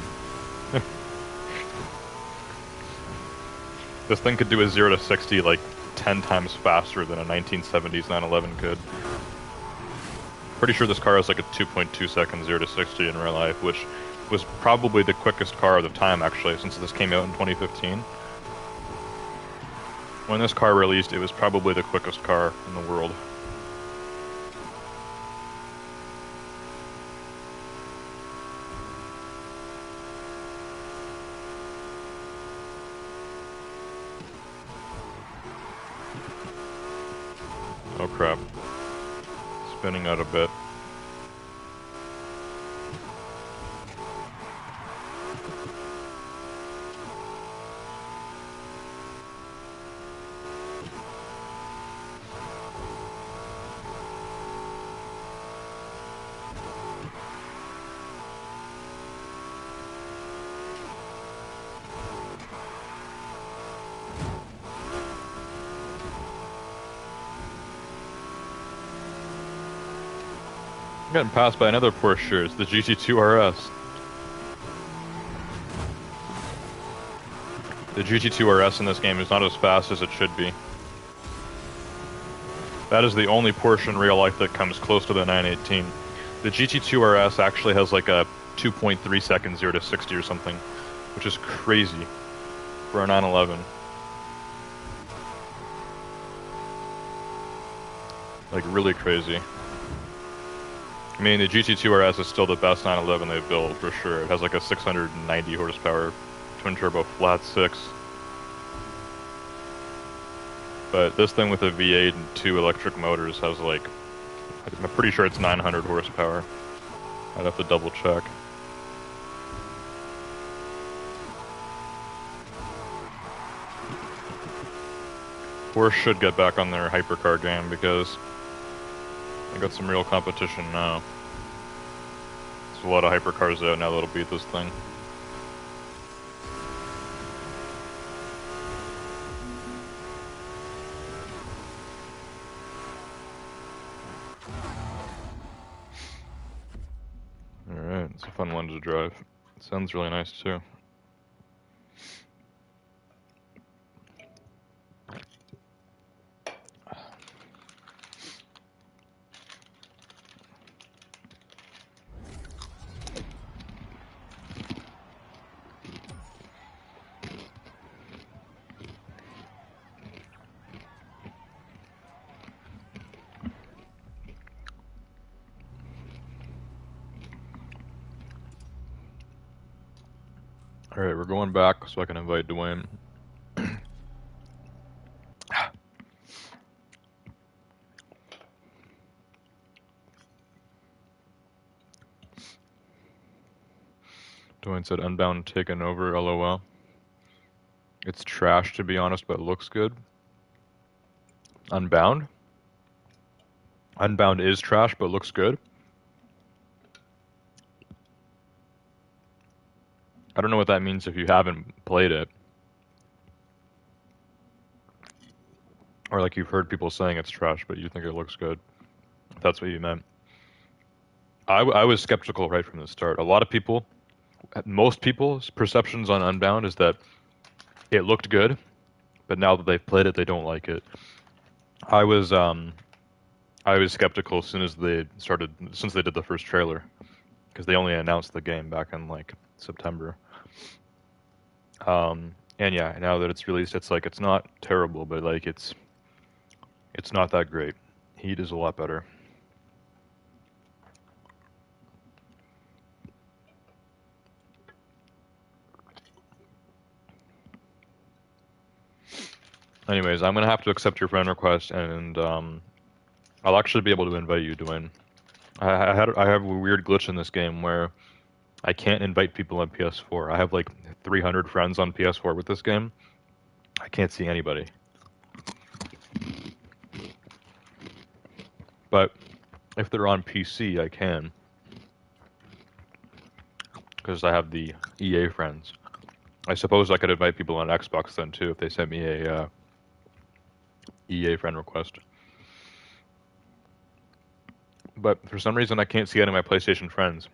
this thing could do a 0 to 60 like 10 times faster than a 1970s 911 could. Pretty sure this car has like a 2.2 second 0 to 60 in real life, which was probably the quickest car of the time actually, since this came out in 2015. When this car released, it was probably the quickest car in the world. Oh crap. Spinning out a bit. I'm getting passed by another Porsche. It's the GT2 RS. The GT2 RS in this game is not as fast as it should be. That is the only Porsche in real life that comes close to the 918. The GT2 RS actually has like a 2.3 second 0 to 60 or something, which is crazy for a 911. Like really crazy. I mean, the GT2 RS is still the best 911 they've built, for sure. It has like a 690 horsepower twin-turbo flat 6. But this thing with a V8 and 2 electric motors has like... I'm pretty sure it's 900 horsepower. I'd have to double check. Porsche should get back on their hypercar game because they got some real competition now. There's a lot of hypercars out now that'll beat this thing. Alright, it's a fun one to drive. It sounds really nice too. Alright, we're going back so I can invite Dwayne. Dwayne said Unbound taken over, LOL. It's trash to be honest, but it looks good. Unbound? Unbound is trash, but looks good? I don't know what that means if you haven't played it. Or like you've heard people saying it's trash, but you think it looks good. If that's what you meant. I was skeptical right from the start. A lot of people, most people's perceptions on Unbound is that it looked good, but now that they've played it, they don't like it. I was um I was skeptical as soon as they started, since they did the first trailer, because they only announced the game back in like September. And yeah, now that it's released, it's like it's not terrible, but like it's not that great. Heat is a lot better. Anyways, I'm gonna have to accept your friend request, and I'll actually be able to invite you, Dwayne. I have a weird glitch in this game where I can't invite people on PS4. I have like 300 friends on PS4 with this game. I can't see anybody. But if they're on PC, I can, because I have the EA friends. I suppose I could invite people on Xbox then too if they sent me a EA friend request. But for some reason, I can't see any of my PlayStation friends.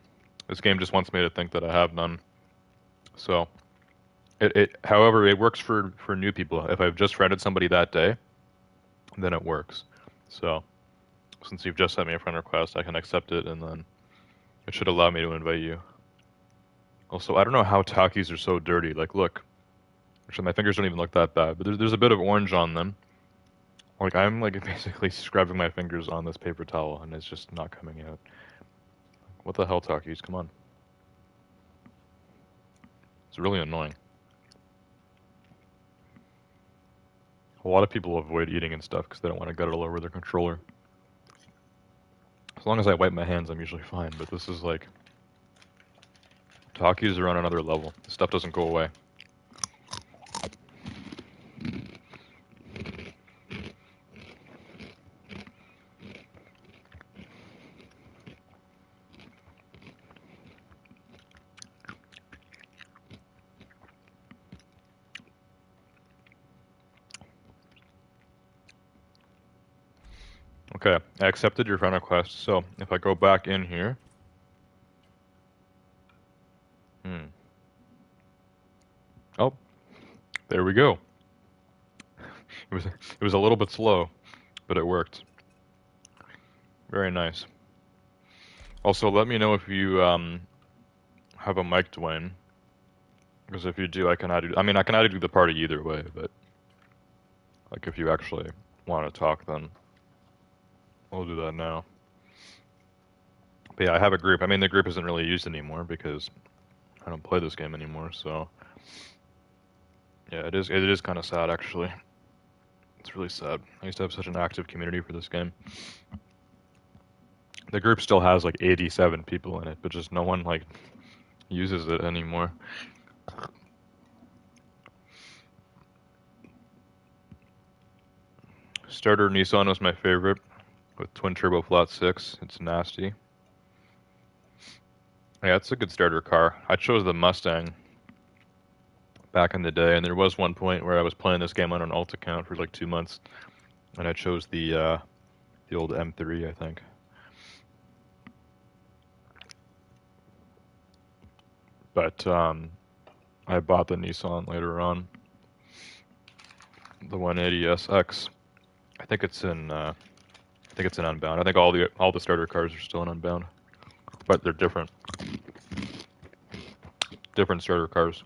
This game just wants me to think that I have none. So, however, it works for new people. If I've just friended somebody that day, then it works. So, since you've just sent me a friend request, I can accept it, and then it should allow me to invite you. Also, I don't know how Takis are so dirty. Like, look. Actually, my fingers don't even look that bad, but there's a bit of orange on them. Like, I'm like basically scrubbing my fingers on this paper towel, and it's just not coming out. What the hell, Takis? Come on. It's really annoying. A lot of people avoid eating and stuff because they don't want to gut it all over their controller. As long as I wipe my hands, I'm usually fine, but this is like... Takis are on another level. This stuff doesn't go away. Okay, I accepted your friend request, so if I go back in here... Oh, there we go. It was a little bit slow, but it worked. Very nice. Also, let me know if you have a mic, Dwayne. Because if you do, I can add you. I mean, I can add you to the party either way, but like if you actually want to talk, then we'll do that now. But yeah, I have a group. I mean, the group isn't really used anymore because I don't play this game anymore. So yeah, it is kind of sad actually. It's really sad. I used to have such an active community for this game. The group still has like 87 people in it, but just no one like uses it anymore. Starter Nissan was my favorite with twin turbo flat 6. It's nasty. Yeah, it's a good starter car. I chose the Mustang back in the day, and there was one point where I was playing this game on an alt account for like 2 months, and I chose the old M3, I think. But I bought the Nissan later on, the 180SX. I think it's in Unbound. I think all the starter cars are still in Unbound, but they're different starter cars.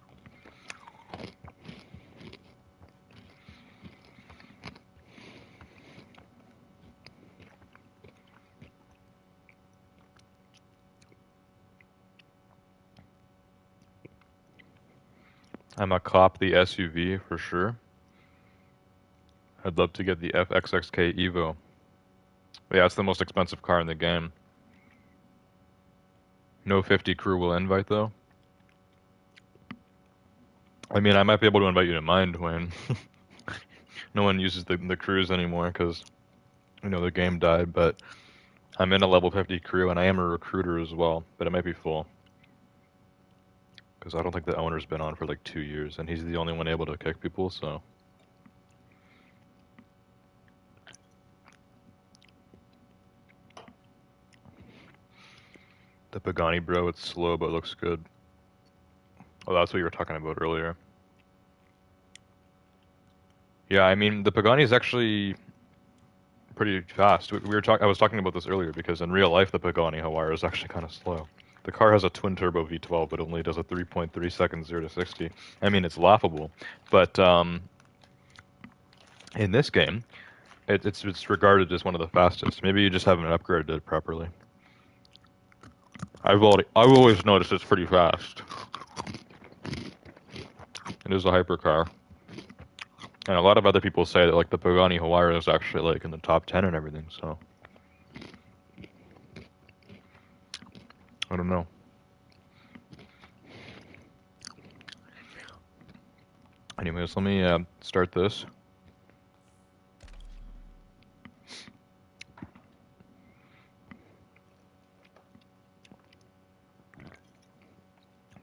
I'm a cop the SUV for sure. I'd love to get the FXXK Evo. But yeah, it's the most expensive car in the game. No 50 crew will invite though. I mean, I might be able to invite you to mine, Dwayne. No one uses the crews anymore because, the game died, but I'm in a level 50 crew and I am a recruiter as well, but it might be full. Because I don't think the owner's been on for like 2 years and he's the only one able to kick people, so. The Pagani, bro, it's slow but looks good. Oh, that's what you were talking about earlier. Yeah, I mean, the Pagani is actually pretty fast. I was talking about this earlier because in real life, the Pagani Huayra is actually kind of slow. The car has a twin-turbo V12, but only does a 3.3 seconds 0 to 60. I mean, it's laughable, but in this game, it's regarded as one of the fastest. Maybe you just haven't upgraded it properly. I've always noticed it's pretty fast. It is a hypercar. And a lot of other people say that like the Pagani Huayra is actually like in the top 10 and everything, so I don't know. Anyways, let me start this.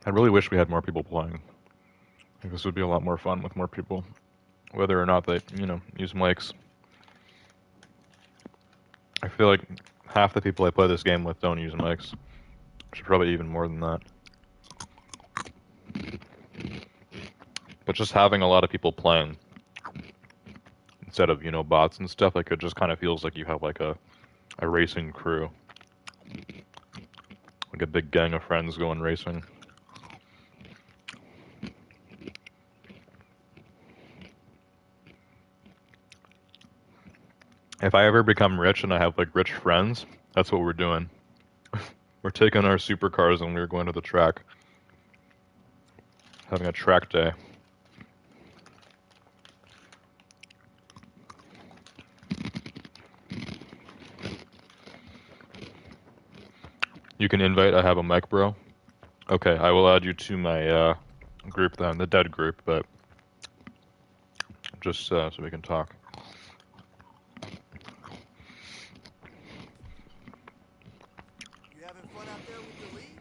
I really wish we had more people playing. I think this would be a lot more fun with more people. Whether or not they, use mics. I feel like half the people I play this game with don't use mics. Should probably even more than that. But just having a lot of people playing instead of, bots and stuff, like it just kind of feels like you have like a racing crew. Like a big gang of friends going racing. If I ever become rich and I have like rich friends, that's what we're doing. We're taking our supercars and we're going to the track. Having a track day. You can invite, I have a mic, bro. Okay, I will add you to my group then, the dead group, but just so we can talk. You having fun out there with the lead?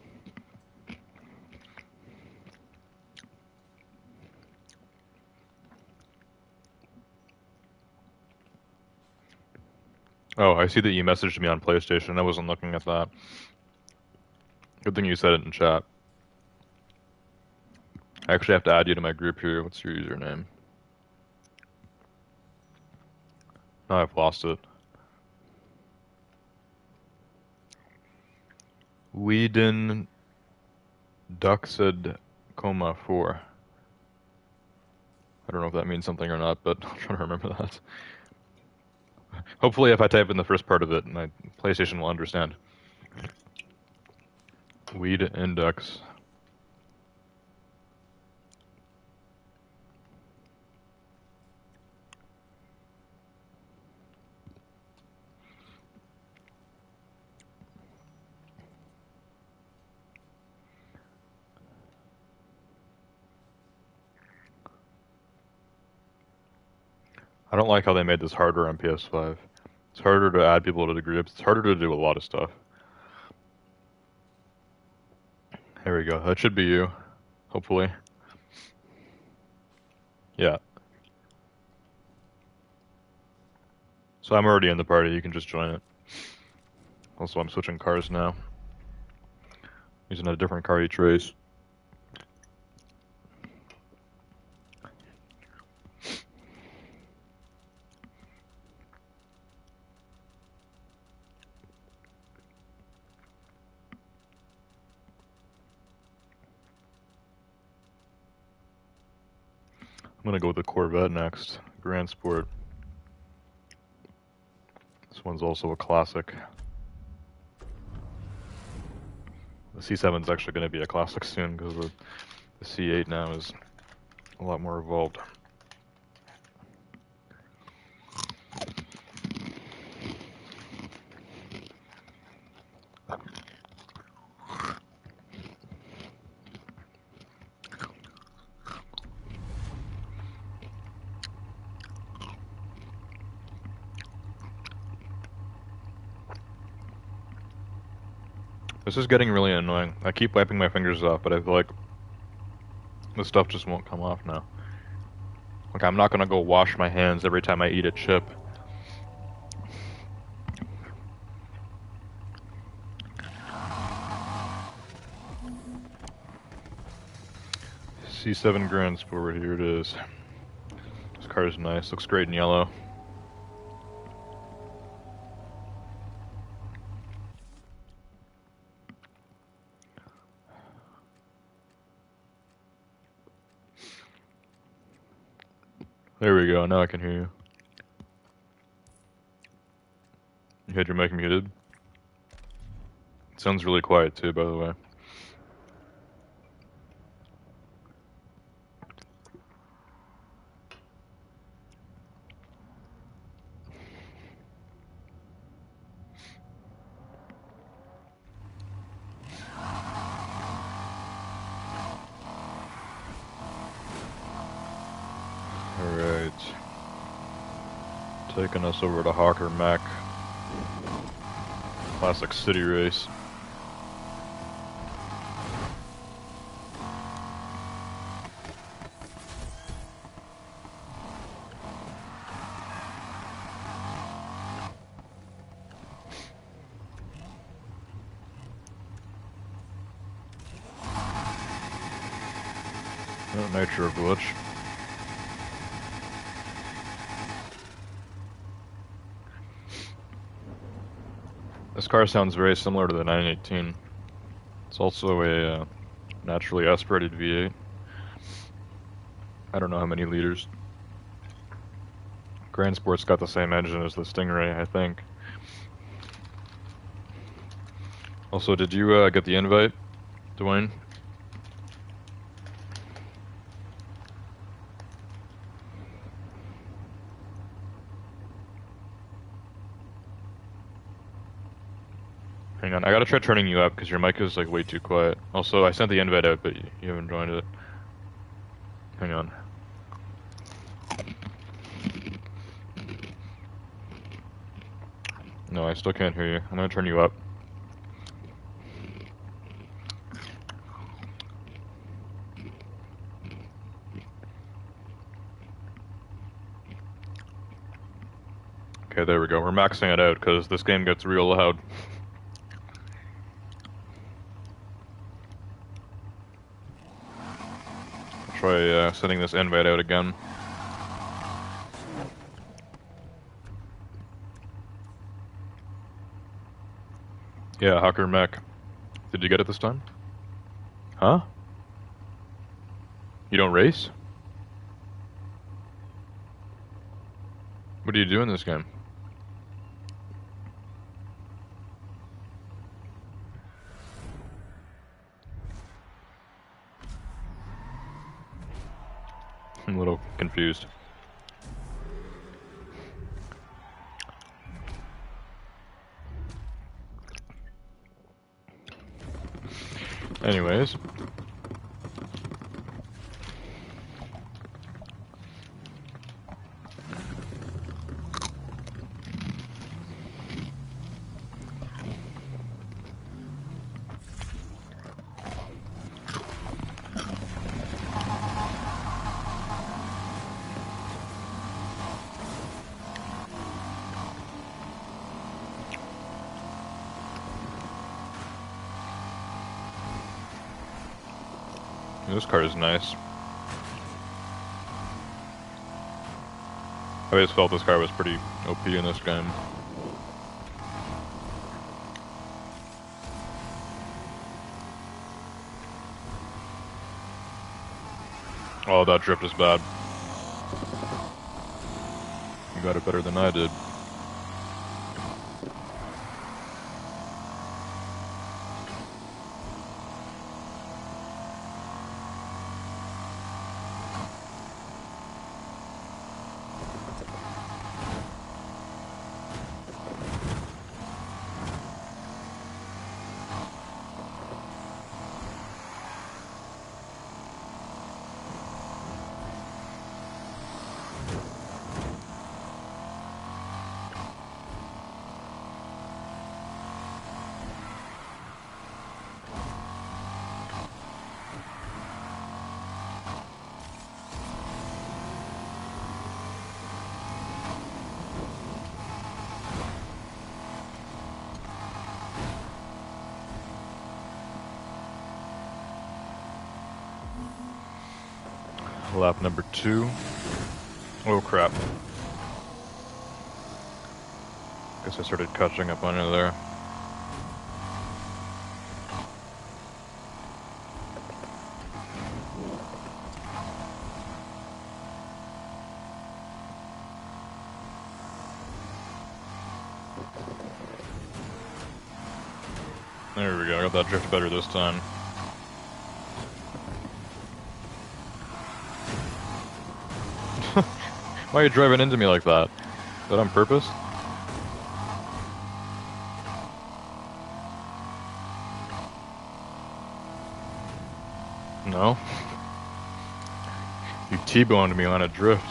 Oh, I see that you messaged me on PlayStation. I wasn't looking at that. Good thing you said it in chat. I actually have to add you to my group here. What's your username? Oh, I've lost it. Whedon Duxed, 4. I don't know if that means something or not, but I'm trying to remember that. Hopefully if I type in the first part of it, my PlayStation will understand. Weed index. I don't like how they made this harder on PS5. It's harder to add people to the groups. It's harder to do a lot of stuff. There we go. That should be you. Hopefully. Yeah. So I'm already in the party. You can just join it. Also, I'm switching cars now. Using a different car each race. I'm gonna go with the Corvette next. Grand Sport. This one's also a classic. The C7 is actually going to be a classic soon because the C8 now is a lot more evolved. This is getting really annoying. I keep wiping my fingers off, but I feel like the stuff just won't come off now. Like, I'm not gonna go wash my hands every time I eat a chip. C7 Grand Sport, here it is. This car is nice, looks great in yellow. There we go, now I can hear you. You had your mic muted. It sounds really quiet too, by the way. Alright. Taking us over to Hawker Mac. Classic city race. Oh, nitro glitch. This car sounds very similar to the 918. It's also a naturally aspirated V8. I don't know how many liters. Grand Sport's got the same engine as the Stingray, I think. Also, did you get the invite, Dwayne? Hang on, I gotta try turning you up because your mic is like way too quiet. Also, I sent the invite out, but you haven't joined it. Hang on. No, I still can't hear you. I'm gonna turn you up. Okay, there we go. We're maxing it out because this game gets real loud. Try sending this invite out again. Yeah, Hawker Mech. Did you get it this time? Huh? You don't race? What do you do in this game? I'm a little confused. Anyways. This car is nice. I always felt this car was pretty OP in this game. Oh, that drift is bad. You got it better than I did. Lap number 2. Oh crap. Guess I started catching up on it there. There we go, I got that drift better this time. Why are you driving into me like that? Is that on purpose? No? You T-boned me on a drift.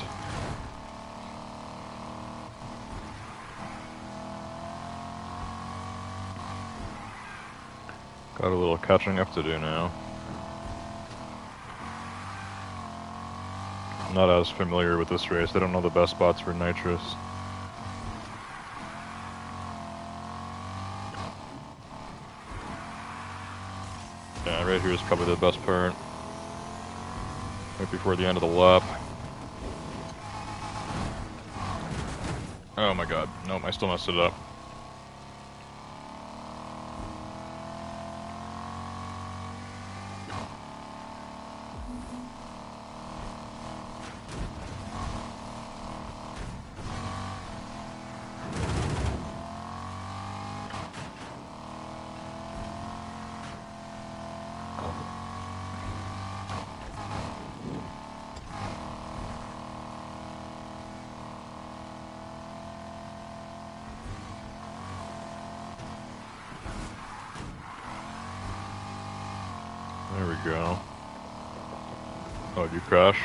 Got a little catching up to do now. I'm not as familiar with this race. I don't know the best spots for nitrous. Yeah, right here is probably the best part. Right before the end of the lap. Oh my god. Nope, I still messed it up. There we go. Oh, did you crash?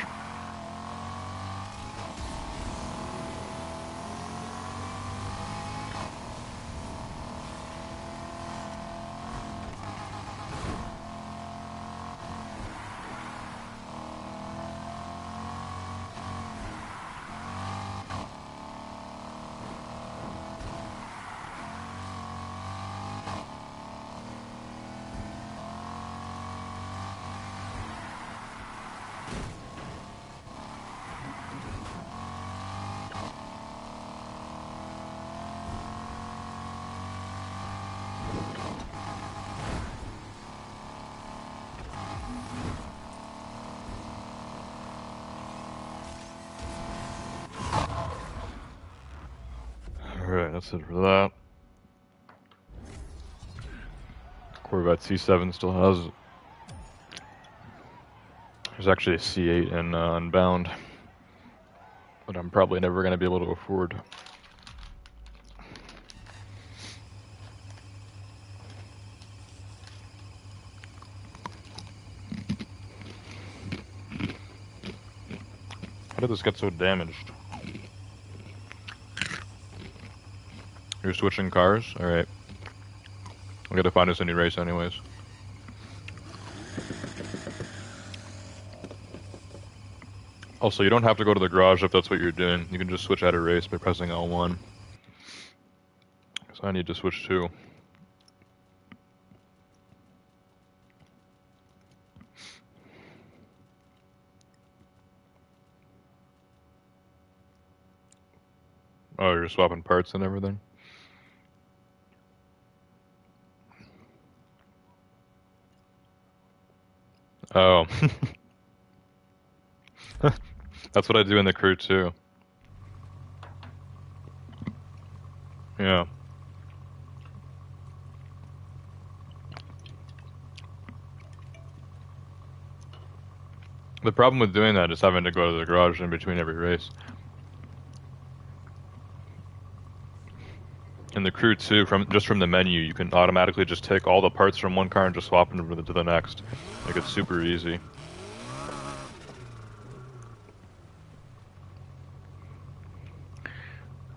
Alright, that's it for that. Corvette C7 still has... There's actually a C8 in Unbound. But I'm probably never going to be able to afford. How did this get so damaged? You're switching cars? Alright. We gotta find us a new race anyways. Also, you don't have to go to the garage if that's what you're doing. You can just switch out a race by pressing L1. So I need to switch too. Oh, you're swapping parts and everything? Oh. That's what I do in the crew too. Yeah. The problem with doing that is having to go to the garage in between every race. In the crew too, from the menu, you can automatically just take all the parts from one car and just swap them to the next. Like, it's super easy.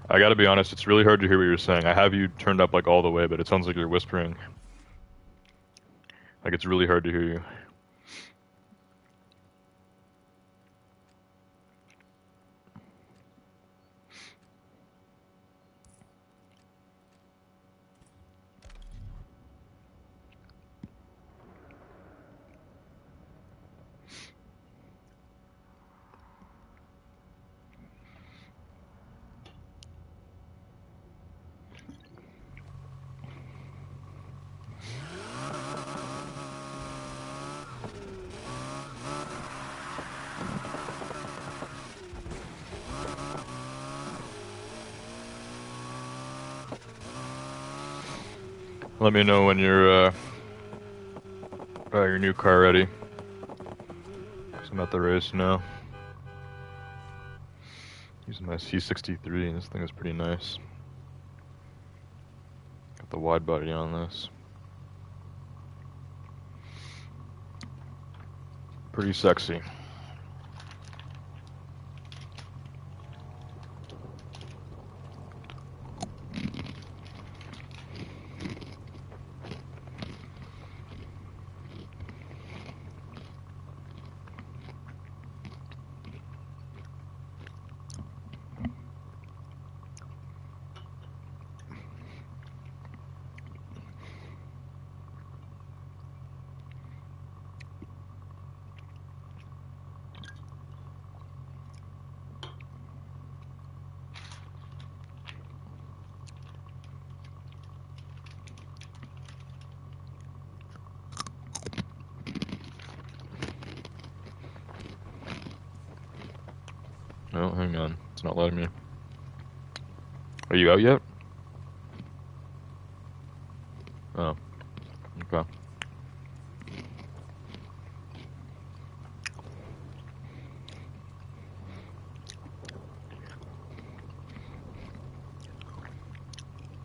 I gotta be honest, it's really hard to hear what you're saying. I have you turned up like all the way, but it sounds like you're whispering. Like, it's really hard to hear you. Let me know when your new car ready. So I'm at the race now. Using my C63, and this thing is pretty nice. Got the wide body on this. Pretty sexy. No, hang on. It's not letting me. Are you out yet? Oh. Okay.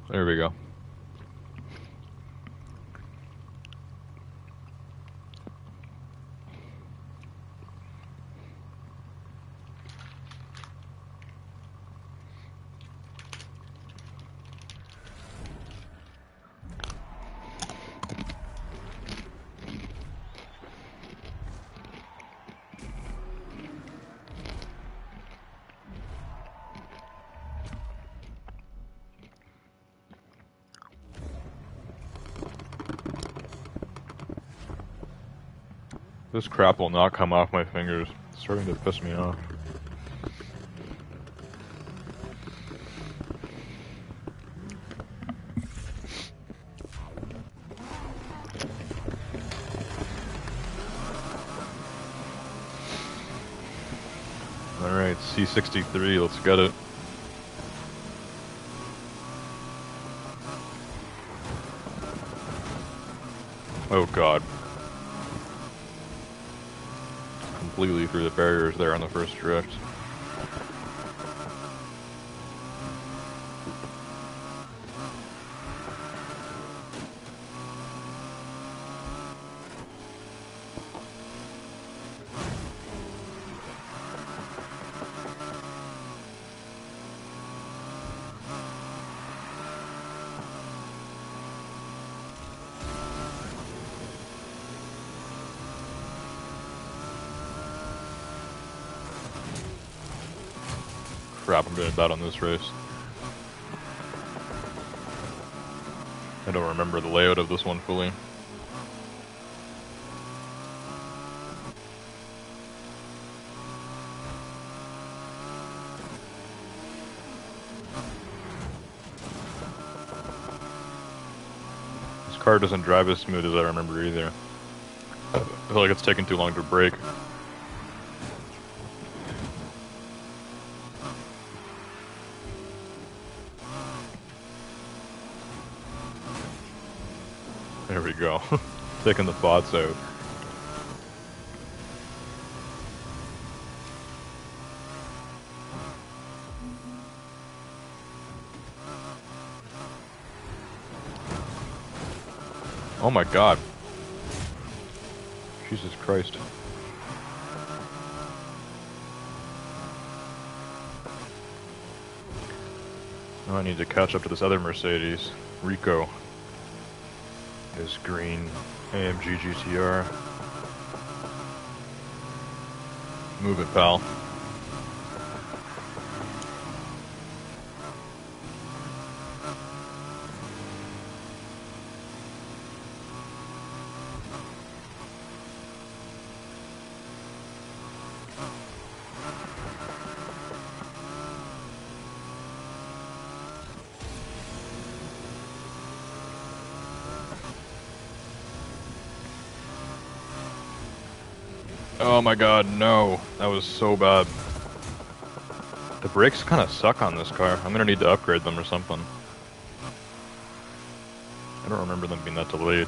There we go. This crap will not come off my fingers. It's starting to piss me off. Alright, C63, let's get it. Oh god. Completely through the barriers there on the first drift. Crap, I'm doing bad on this race. I don't remember the layout of this one fully. This car doesn't drive as smooth as I remember either. I feel like it's taking too long to brake. There we go. Taking the bots out. Oh my god. Jesus Christ. Now I need to catch up to this other Mercedes. Rico. This green AMG GTR. Move it, pal. Oh my god, no. That was so bad. The brakes kind of suck on this car. I'm gonna need to upgrade them or something. I don't remember them being that delayed.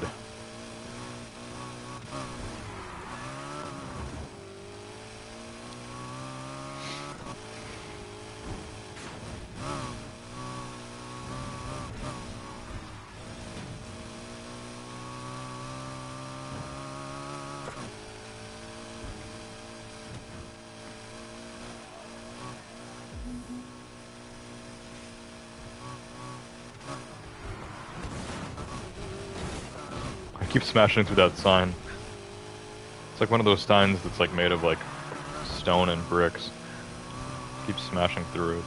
I keep smashing through that sign. It's like one of those signs that's like made of like stone and bricks. Keep smashing through it.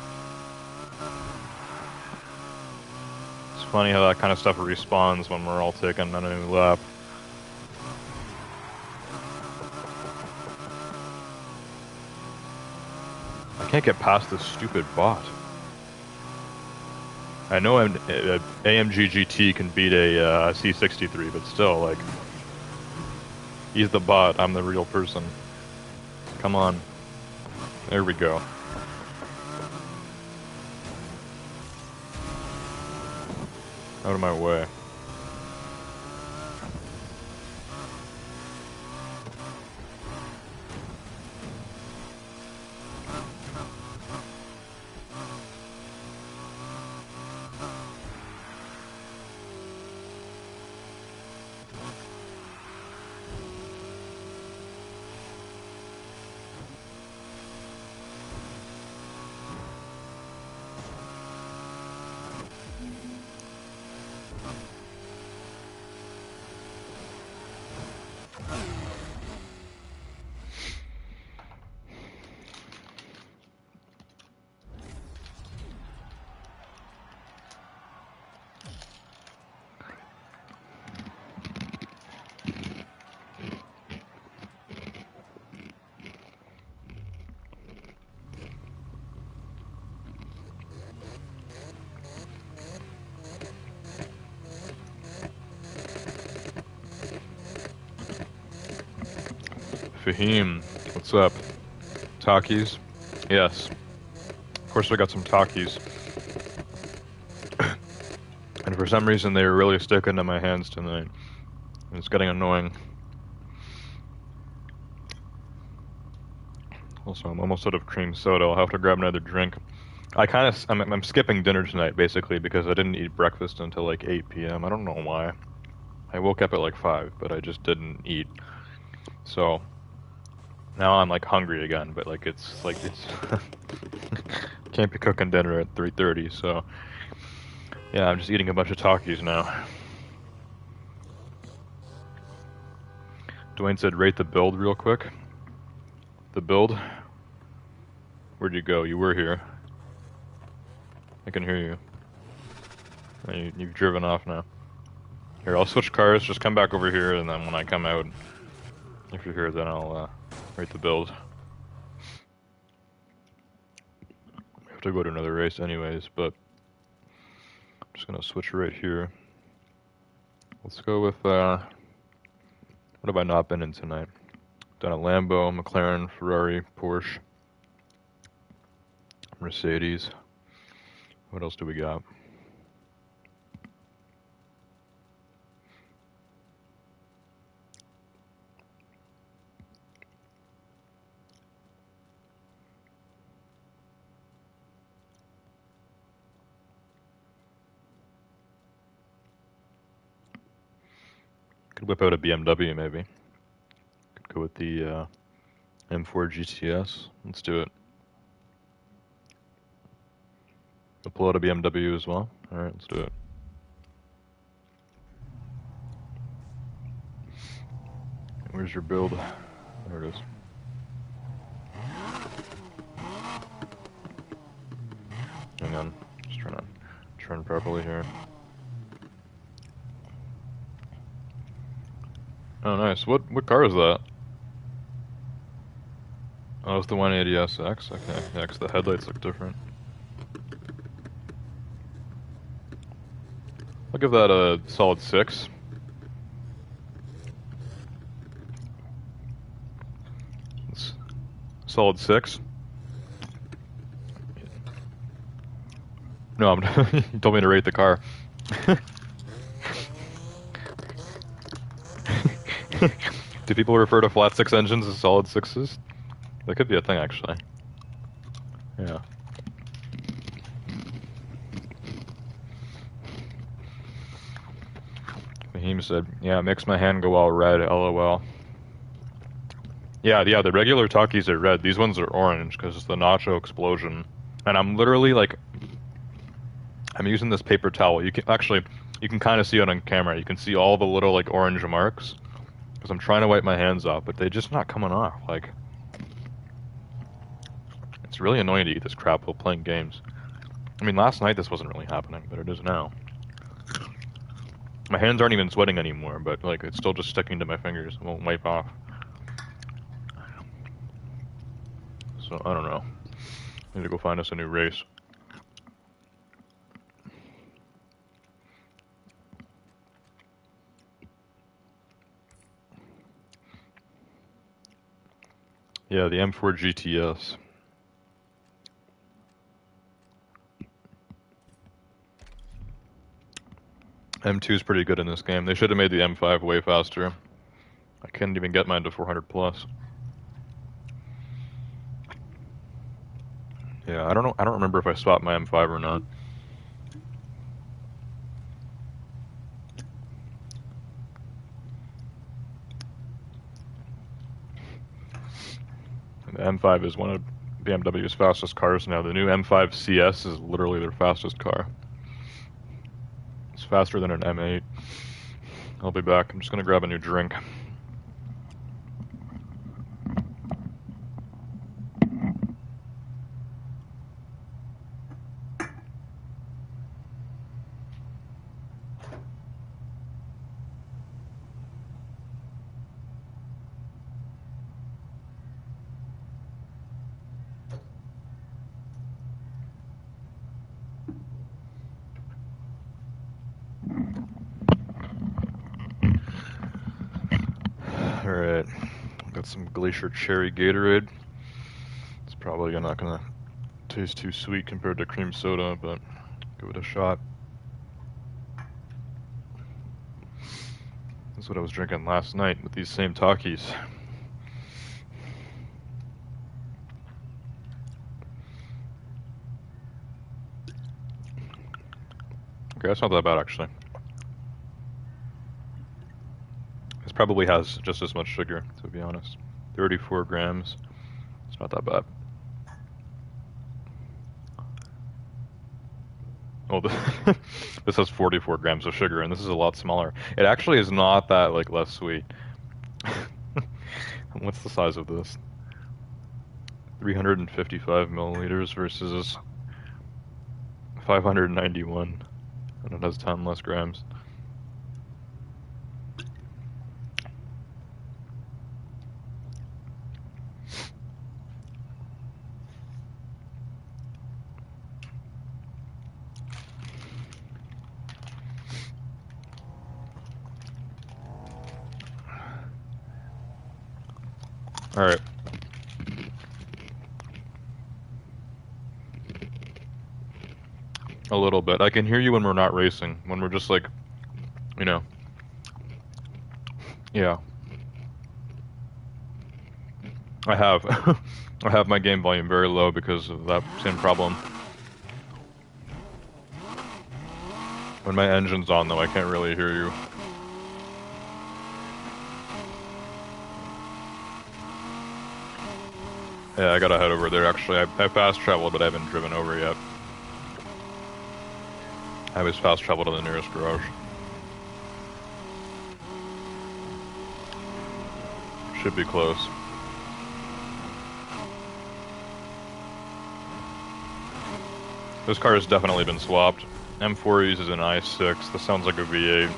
It's funny how that kind of stuff respawns when we're all taking a new lap. I can't get past this stupid bot. I know AMG GT can beat a C63, but still, like, he's the bot, I'm the real person. Come on. There we go. Out of my way. Fahim, what's up? Takis? Yes. Of course I got some Takis. And for some reason they were really sticking to my hands tonight. It's getting annoying. Also, I'm almost out of cream soda. I'll have to grab another drink. I'm skipping dinner tonight, basically, because I didn't eat breakfast until like 8 p.m. I don't know why. I woke up at like 5, but I just didn't eat. So, now I'm like hungry again, but like it's can't be cooking dinner at 3:30, so yeah, I'm just eating a bunch of Takis now. Dwayne said rate the build real quick. The build? Where'd you go? You were here. I can hear you. You've driven off now. Here, I'll switch cars, just come back over here, and then when I come out, if you're here, then I'll rate the build. We have to go to another race anyways, but I'm just gonna switch right here. Let's go with, what have I not been in tonight? Done a Lambo, McLaren, Ferrari, Porsche, Mercedes. What else do we got? Could whip out a BMW maybe. Could go with the M4 GTS. Let's do it. We'll pull out a BMW as well. Alright, let's do it. Where's your build? There it is. Hang on. Just trying to turn properly here. Oh, nice. What car is that? Oh, it's the 180SX. Okay, yeah, 'cause the headlights look different. I'll give that a solid 6. It's solid 6. No, you told me to rate the car. Do people refer to flat six engines as solid sixes? That could be a thing, actually. Yeah. Mahim said, yeah, it makes my hand go all red, lol. Yeah, the regular Takis are red. These ones are orange because it's the nacho explosion. And I'm literally like, I'm using this paper towel. You can kind of see it on camera. You can see all the little like orange marks because I'm trying to wipe my hands off, but they're just not coming off. Like, it's really annoying to eat this crap while playing games. I mean, last night this wasn't really happening, but it is now. My hands aren't even sweating anymore, but like it's still just sticking to my fingers. It won't wipe off. So I don't know. I need to go find us a new race. Yeah, the M4 GTS. M2 is pretty good in this game. They should have made the M5 way faster. I couldn't even get mine to 400 plus. Yeah, I don't know. I don't remember if I swapped my M5 or not. The M5 is one of BMW's fastest cars now. The new M5 CS is literally their fastest car. It's faster than an M8. I'll be back. I'm just gonna grab a new drink. Alright, got some Glacier Cherry Gatorade. It's probably not gonna taste too sweet compared to cream soda, but give it a shot. That's what I was drinking last night with these same Takis. Okay, that's not that bad actually. This probably has just as much sugar, to be honest. 34 grams. It's not that bad. Oh, this has 44 grams of sugar, and this is a lot smaller. It actually is not that, like, less sweet. What's the size of this? 355 milliliters versus 591, and it has 10 less grams. All right. A little bit. I can hear you when we're not racing, when we're just like, you know. Yeah. I have. I have my game volume very low because of that same problem. When my engine's on though, I can't really hear you. Yeah, I gotta head over there actually. I fast traveled, but I haven't driven over yet. I always fast travel to the nearest garage. Should be close. This car has definitely been swapped. M4 uses an i6. This sounds like a V8.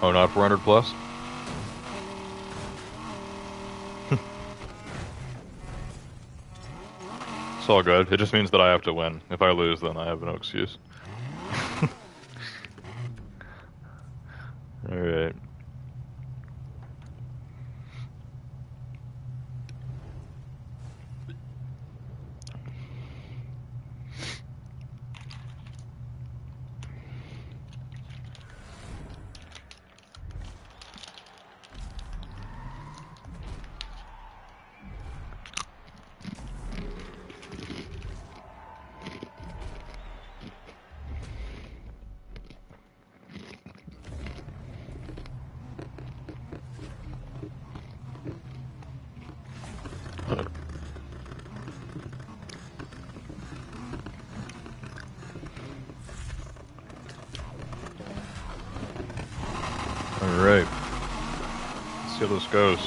Oh, not 400 plus? It's all good. It just means that I have to win. If I lose, then I have no excuse. Alright. Alright. Let's see how this goes.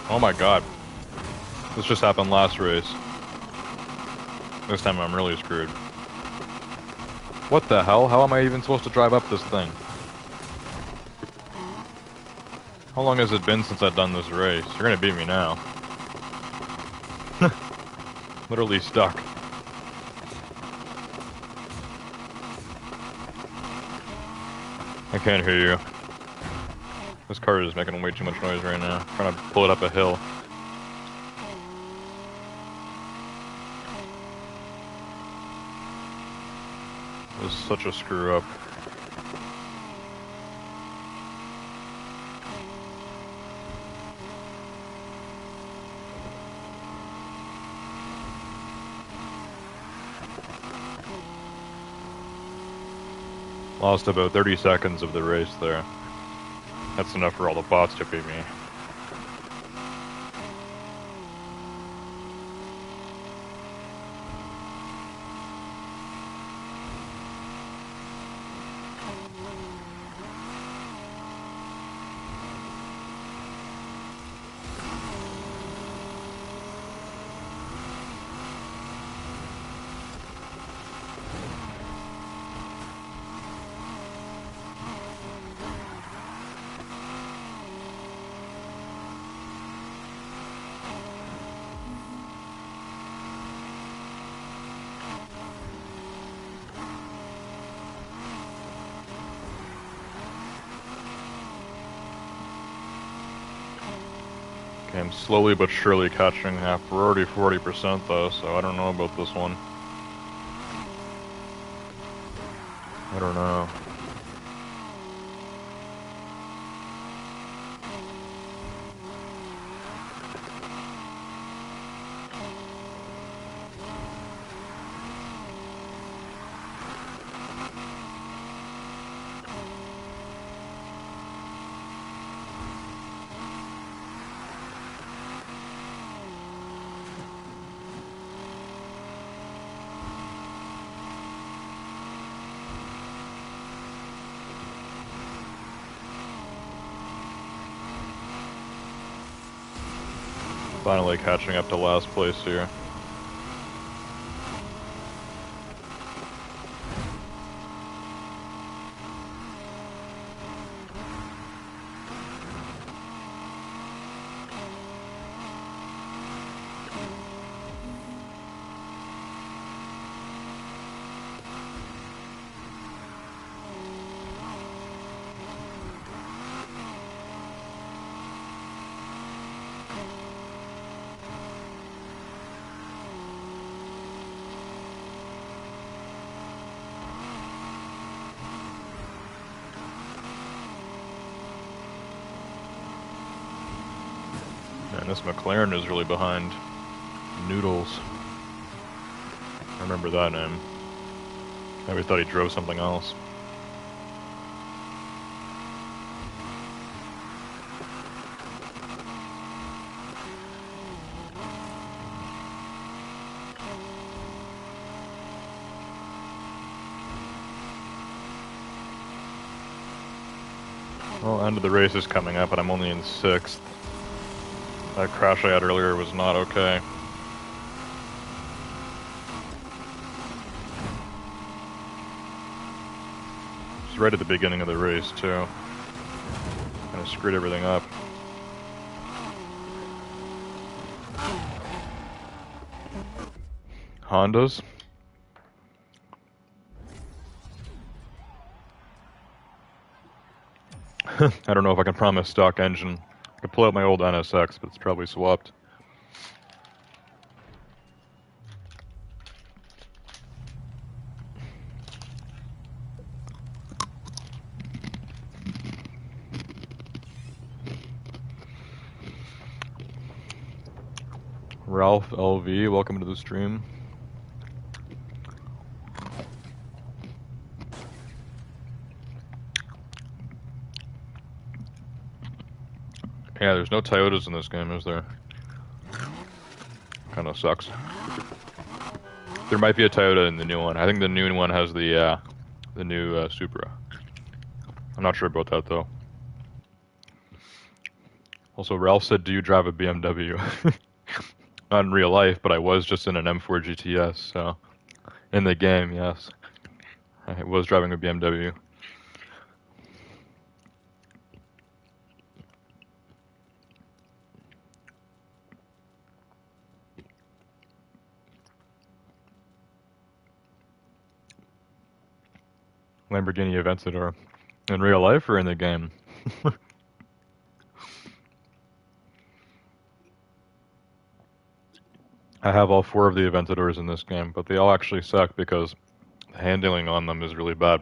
Oh my god. This just happened last race. This time I'm really screwed. What the hell? How am I even supposed to drive up this thing? How long has it been since I've done this race? You're gonna beat me now. Literally stuck. I can't hear you. This car is making way too much noise right now. I'm trying to pull it up a hill. This is such a screw up. Lost about 30 seconds of the race there. That's enough for all the bots to beat me. Okay, I'm slowly but surely catching up. We're already 40% though, so I don't know about this one. I don't know. Finally catching up to last place here. Man, this McLaren is really behind. Noodles. I remember that name. I always thought he drove something else. Well, end of the race is coming up, and I'm only in 6th. That crash I had earlier was not okay. It's right at the beginning of the race, too. Kind of screwed everything up. Hondas? I don't know if I can promise stock engine. I could pull out my old NSX, but it's probably swapped. Ralph LV, welcome to the stream. Yeah, there's no Toyotas in this game, is there? Kinda sucks. There might be a Toyota in the new one. I think the new one has the new Supra. I'm not sure about that, though. Also, Ralph said, do you drive a BMW? Not in real life, but I was just in an M4 GTS, so... In the game, yes. I was driving a BMW. Lamborghini Aventador. In real life or in the game? I have all 4 of the Aventadors in this game, but they all actually suck because the handling on them is really bad.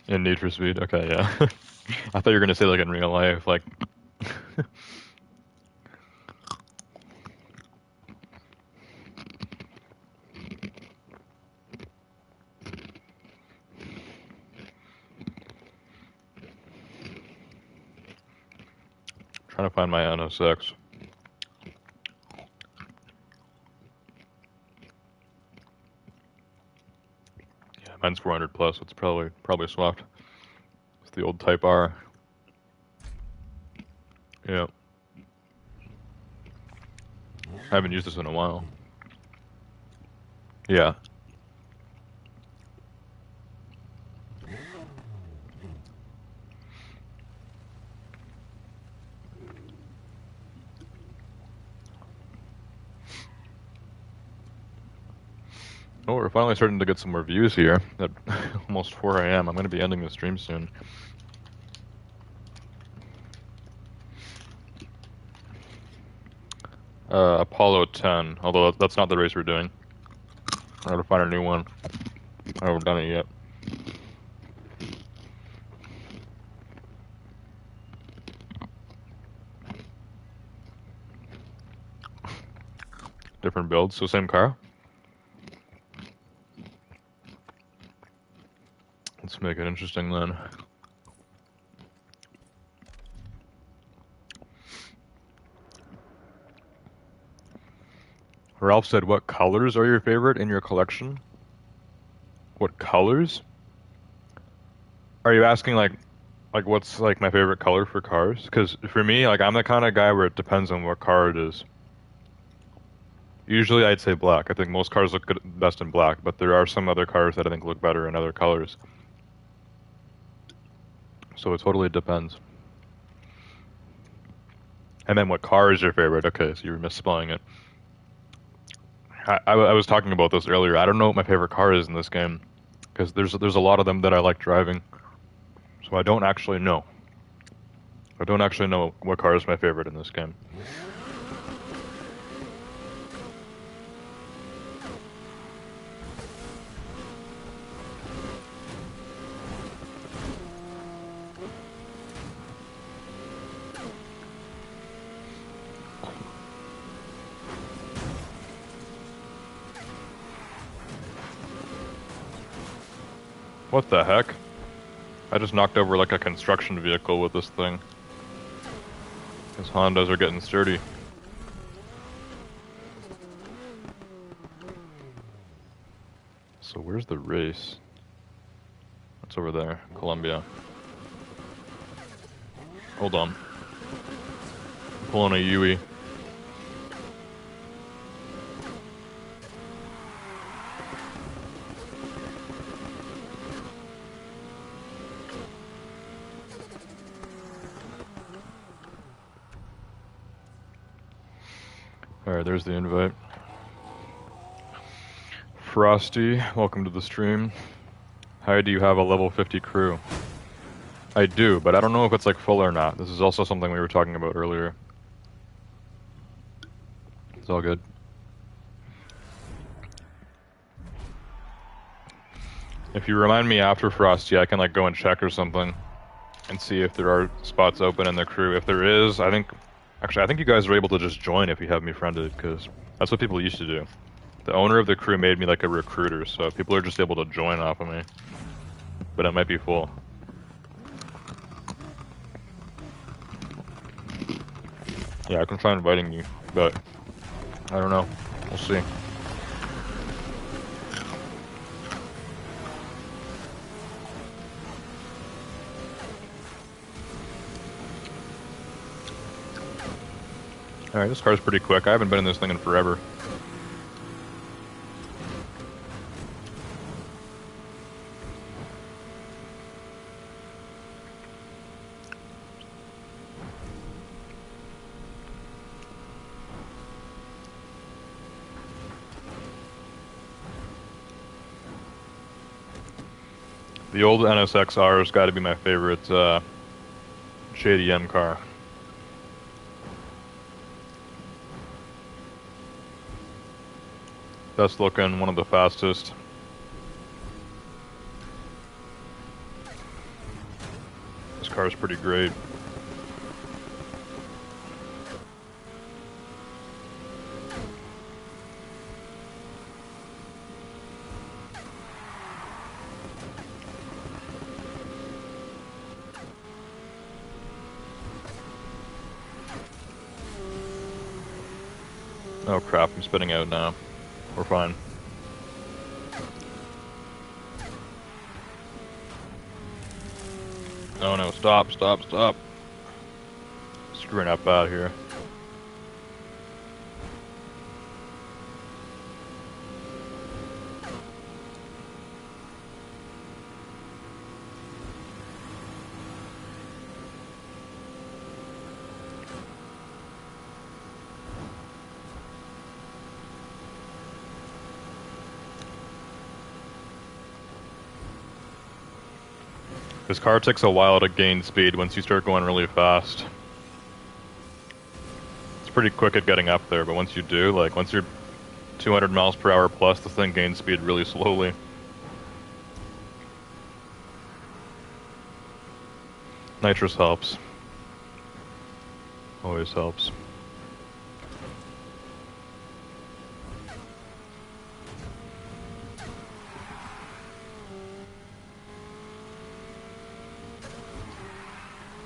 In Need for Speed? Okay, yeah. I thought you were gonna say like in real life, like... Trying to find my NSX. Yeah, mine's 400 plus. It's probably swapped. It's the old Type R. Yeah. I haven't used this in a while. Yeah. Oh, we're finally starting to get some more views here at almost 4 a.m. I'm going to be ending the stream soon. Apollo 10, although that's not the race we're doing. I gotta find a new one. I haven't done it yet. Different builds, so same car. Let's make it interesting then. Ralph said, what colors are your favorite in your collection? What colors? Are you asking like what's like my favorite color for cars? Because for me, like I'm the kind of guy where it depends on what car it is. Usually I'd say black. I think most cars look good, best in black, but there are some other cars that I think look better in other colors. So it totally depends. And then what car is your favorite? Okay, so you were misspelling it. I was talking about this earlier. I don't know what my favorite car is in this game, because there's a lot of them that I like driving. So I don't actually know. I don't actually know what car is my favorite in this game. What the heck? I just knocked over like a construction vehicle with this thing. These Hondas are getting sturdy. So where's the race? It's over there, Columbia. Hold on. I'm pulling a Yui. Alright, there's the invite. Frosty, welcome to the stream. How do you have a level 50 crew? I do, but I don't know if it's like full or not. This is also something we were talking about earlier. It's all good. If you remind me after Frosty, I can like go and check or something and see if there are spots open in the crew. If there is, I think you guys are able to just join if you have me friended, because that's what people used to do. The owner of the crew made me like a recruiter, so people are just able to join off of me. But it might be full. Yeah, I can try inviting you, but I don't know. We'll see. Alright, this car's pretty quick. I haven't been in this thing in forever. The old NSXR has got to be my favorite JDM car. Best looking, one of the fastest. This car is pretty great. Oh crap, I'm spinning out now. We're fine. Oh no, stop. Screwing up out here. This car takes a while to gain speed once you start going really fast. It's pretty quick at getting up there, but once you do, like once you're 200 miles per hour plus, the thing gains speed really slowly. Nitrous helps. Always helps.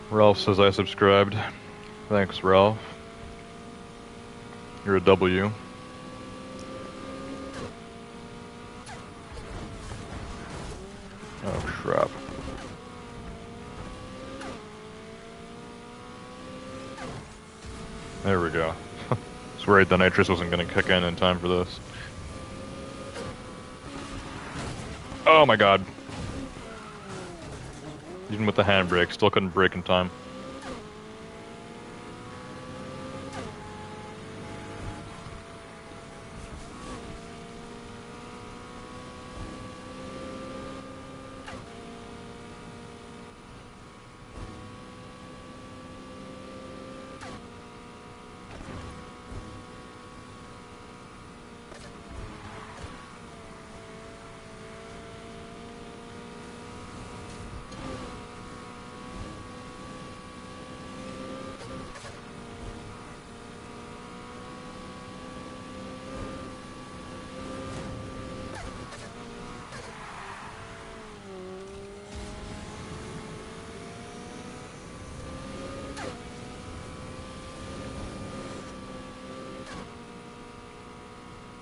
Ralph says I subscribed. Thanks, Ralph. You're a W. Oh, crap. There we go. I was worried the nitrous wasn't going to kick in time for this. Oh my god. Even with the handbrake, still couldn't brake in time.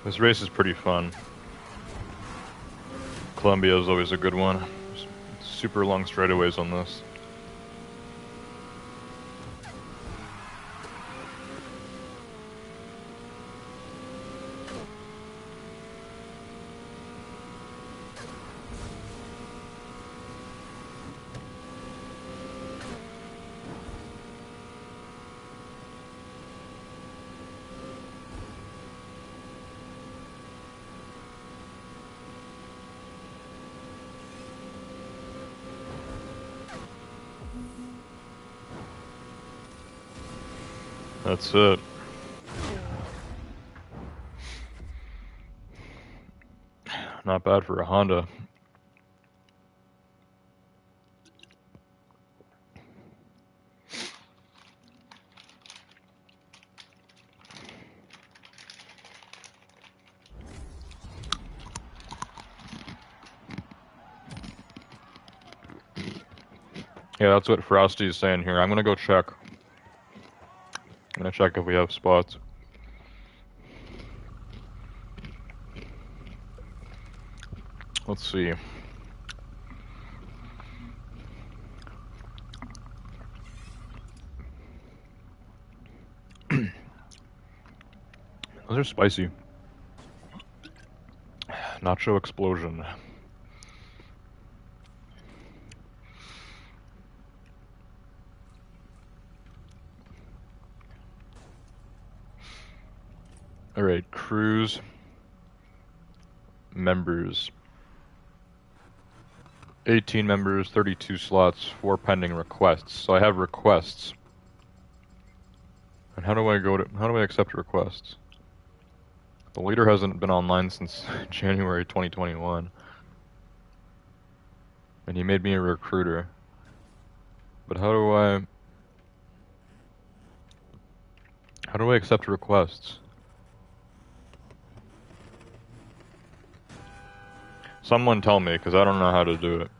This race is pretty fun. Columbia is always a good one. Super long straightaways on this. That's it. Not bad for a Honda. Yeah, that's what Frosty's saying here. I'm gonna go check. I'm gonna check if we have spots. Let's see. Those are spicy. Nacho explosion. Alright, cruise members. 18 members, 32 slots, 4 pending requests. So I have requests. And how do I accept requests? The leader hasn't been online since January 2021. And he made me a recruiter. But how do I accept requests? Someone tell me, because I don't know how to do it.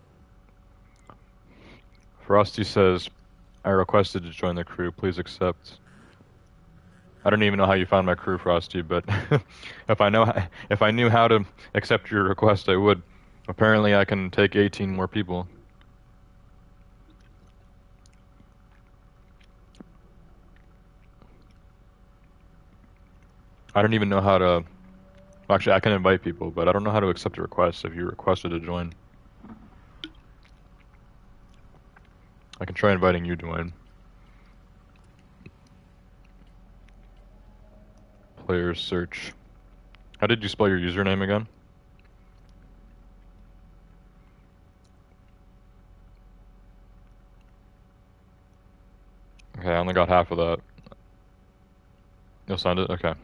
Frosty says, I requested to join the crew, please accept. I don't even know how you found my crew, Frosty, but if I knew how to accept your request, I would. Apparently I can take 18 more people. I don't even know how to... Actually, I can invite people, but I don't know how to accept a request if you requested to join. I can try inviting you to join. Players search. How did you spell your username again? Okay, I only got half of that. You'll send it? Okay.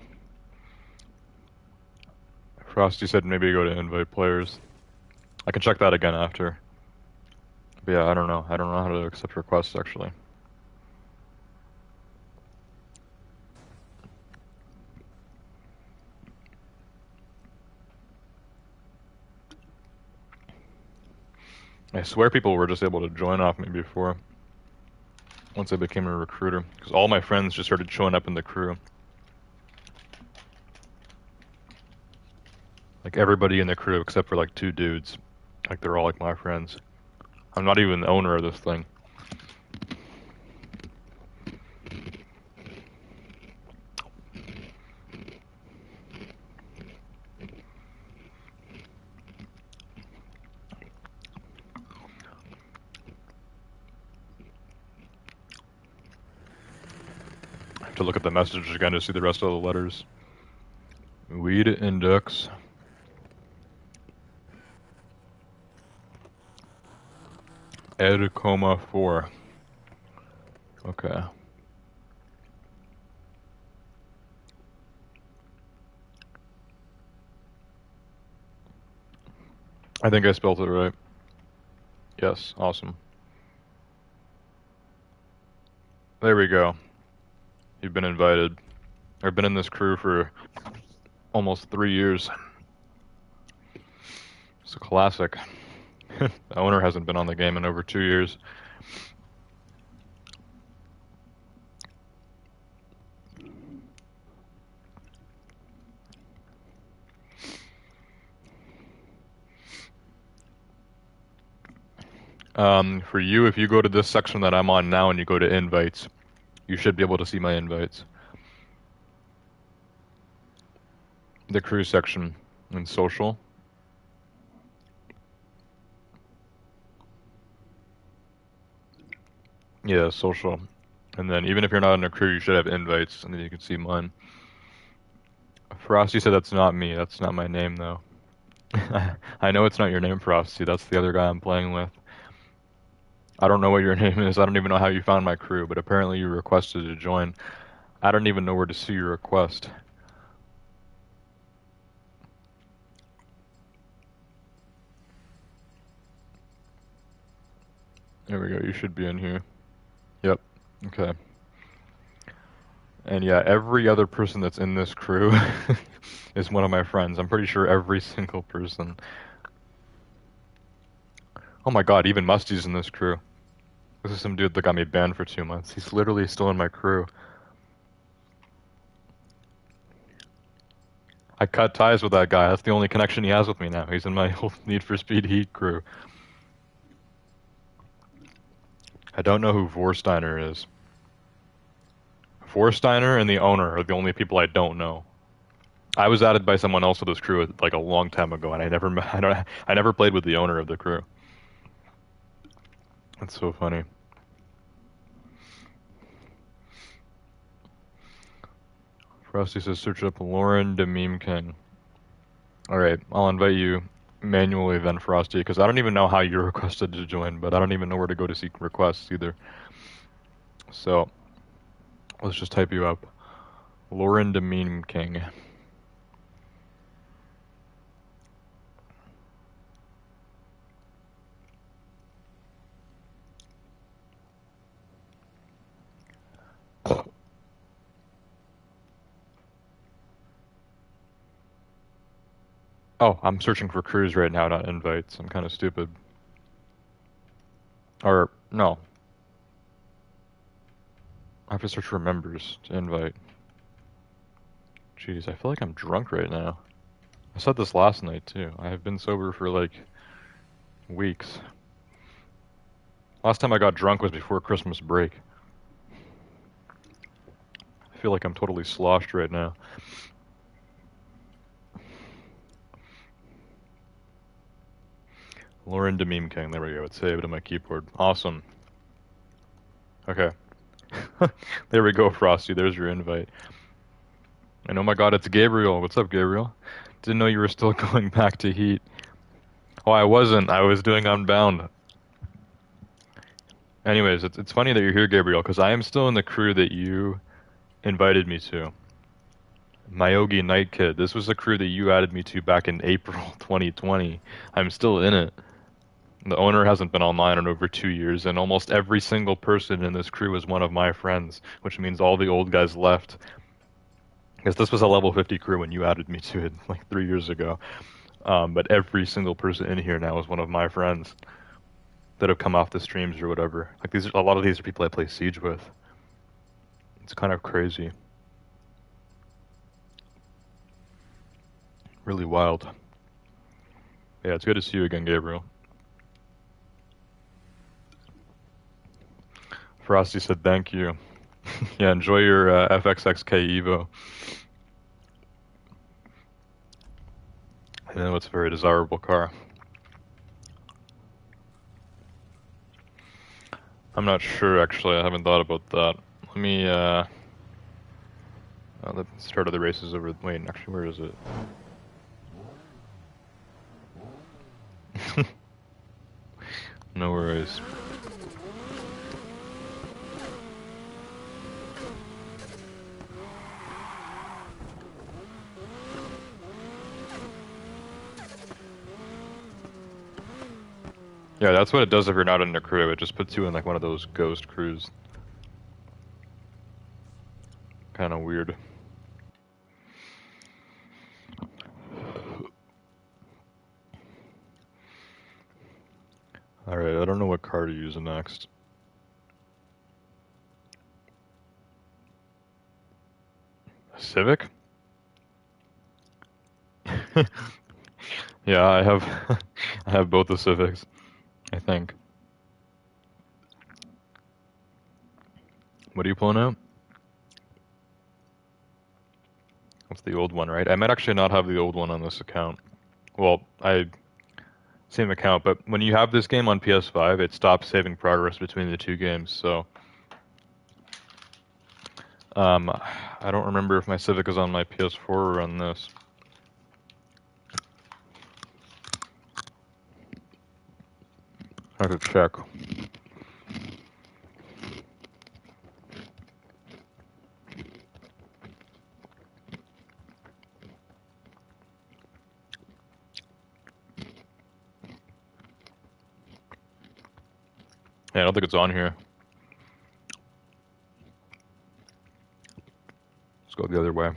Frosty said maybe go to invite players. I can check that again after. But yeah, I don't know. I don't know how to accept requests, actually. I swear people were just able to join off me before. Once I became a recruiter. Because all my friends just started showing up in the crew. Like everybody in the crew except for like 2 dudes. Like they're all like my friends. I'm not even the owner of this thing. I have to look at the message again to see the rest of the letters. Weed index. Ed, 4. Okay. I think I spelled it right. Yes, awesome. There we go. You've been invited. I've been in this crew for almost 3 years. It's a classic. The owner hasn't been on the game in over 2 years. For you, if you go to this section that I'm on now and you go to invites, you should be able to see my invites. The crew section in social. Yeah, social. And then even if you're not in a crew, you should have invites, and then you can see mine. Frosty said that's not me. That's not my name, though. I know it's not your name, Frosty. That's the other guy I'm playing with. I don't know what your name is. I don't even know how you found my crew, but apparently you requested to join. I don't even know where to see your request. There we go, you should be in here. Yep, okay. And yeah, every other person that's in this crew is one of my friends. I'm pretty sure every single person. Oh my god, even Musty's in this crew. This is some dude that got me banned for 2 months. He's literally still in my crew. I cut ties with that guy. That's the only connection he has with me now. He's in my whole Need for Speed Heat crew. I don't know who Vorsteiner is. Vorsteiner and the owner are the only people I don't know. I was added by someone else to this crew like a long time ago, and I never played with the owner of the crew. That's so funny. Frosty says search up Lauren the Meme King. Alright, I'll invite you manually then, Frosty, because I don't even know how you're requested to join, but I don't even know where to go to seek requests either. So, let's just type you up. Lauren the Meme King. Oh, I'm searching for crews right now, not invites. I'm kind of stupid. Or, no. I have to search for members to invite. Jeez, I feel like I'm drunk right now. I said this last night, too. I have been sober for, like, weeks. Last time I got drunk was before Christmas break. I feel like I'm totally sloshed right now. Lauren the Meme King, there we go. It's saved on my keyboard. Awesome. Okay. There we go, Frosty. There's your invite. And oh my god, it's Gabriel. What's up, Gabriel? Didn't know you were still going back to Heat. Oh, I wasn't. I was doing Unbound. Anyways, it's funny that you're here, Gabriel, because I am still in the crew that you invited me to. Myogi Night Kid. This was the crew that you added me to back in April 2020. I'm still in it. The owner hasn't been online in over 2 years, and almost every single person in this crew is one of my friends, which means all the old guys left. Because this was a level 50 crew when you added me to it like 3 years ago. But every single person in here now is one of my friends that have come off the streams or whatever. Like a lot of these are people I play Siege with. It's kind of crazy. Really wild. Yeah, it's good to see you again, Gabriel. Frosty said thank you. Yeah, enjoy your FXXK Evo. I know it's a very desirable car. I'm not sure, actually. I haven't thought about that. Let me, the start of the race is over. Wait, actually, where is it? No worries. Yeah, that's what it does if you're not in a crew. It just puts you in like one of those ghost crews. Kind of weird. Alright, I don't know what car to use next. A Civic? Yeah, I have I have both the Civics, I think. What are you pulling out? That's the old one, right? I might actually not have the old one on this account. Well, same account, but when you have this game on PS5, it stops saving progress between the two games, so I don't remember if my Civic is on my PS4 or on this. I have to check. Yeah, I don't think it's on here. Let's go the other way.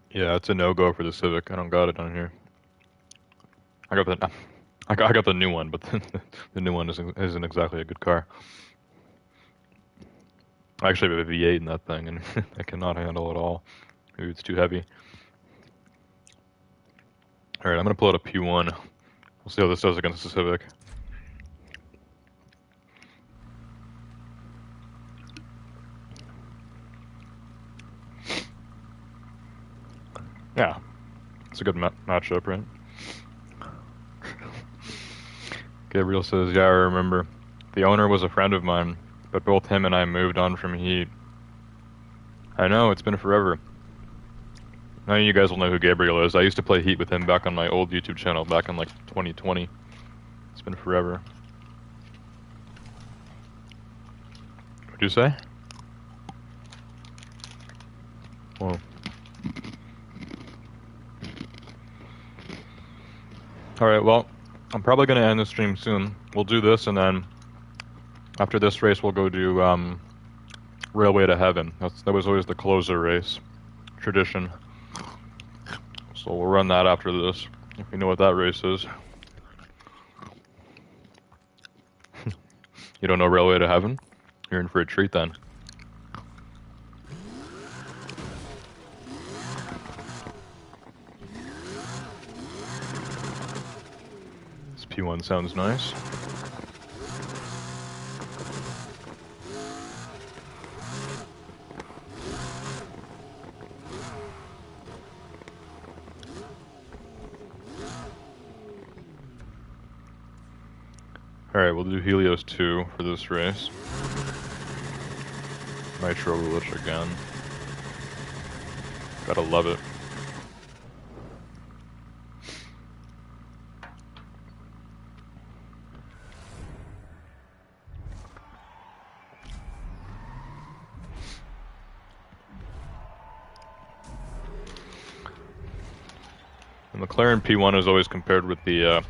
Yeah, it's a no-go for the Civic. I don't got it on here. I got the I got the new one, but the new one isn't exactly a good car. I actually have a V8 in that thing, and I cannot handle it all. Maybe it's too heavy. All right, I'm gonna pull out a P1. We'll see how this does against the Civic. Yeah, it's a good matchup, right? Gabriel says, yeah, I remember. The owner was a friend of mine, but both him and I moved on from Heat. I know, it's been forever. None of you guys will know who Gabriel is. I used to play Heat with him back on my old YouTube channel back in like 2020. It's been forever. What'd you say? Whoa. Alright, well, I'm probably going to end the stream soon. We'll do this, and then after this race, we'll go do Railway to Heaven. That was always the closer race. Tradition. So we'll run that after this, if you know what that race is. You don't know Railway to Heaven? You're in for a treat then. This P1 sounds nice. Alright, we'll do Helios 2 for this race. Nitro Glitch again. Gotta love it. The McLaren P1 is always compared with the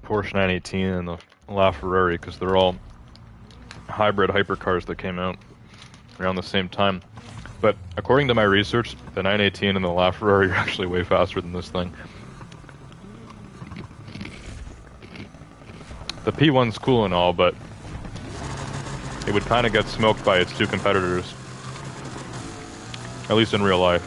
Porsche 918 and the LaFerrari because they're all hybrid hypercars that came out around the same time. But according to my research, the 918 and the LaFerrari are actually way faster than this thing. The P1's cool and all, but it would kind of get smoked by its two competitors. At least in real life.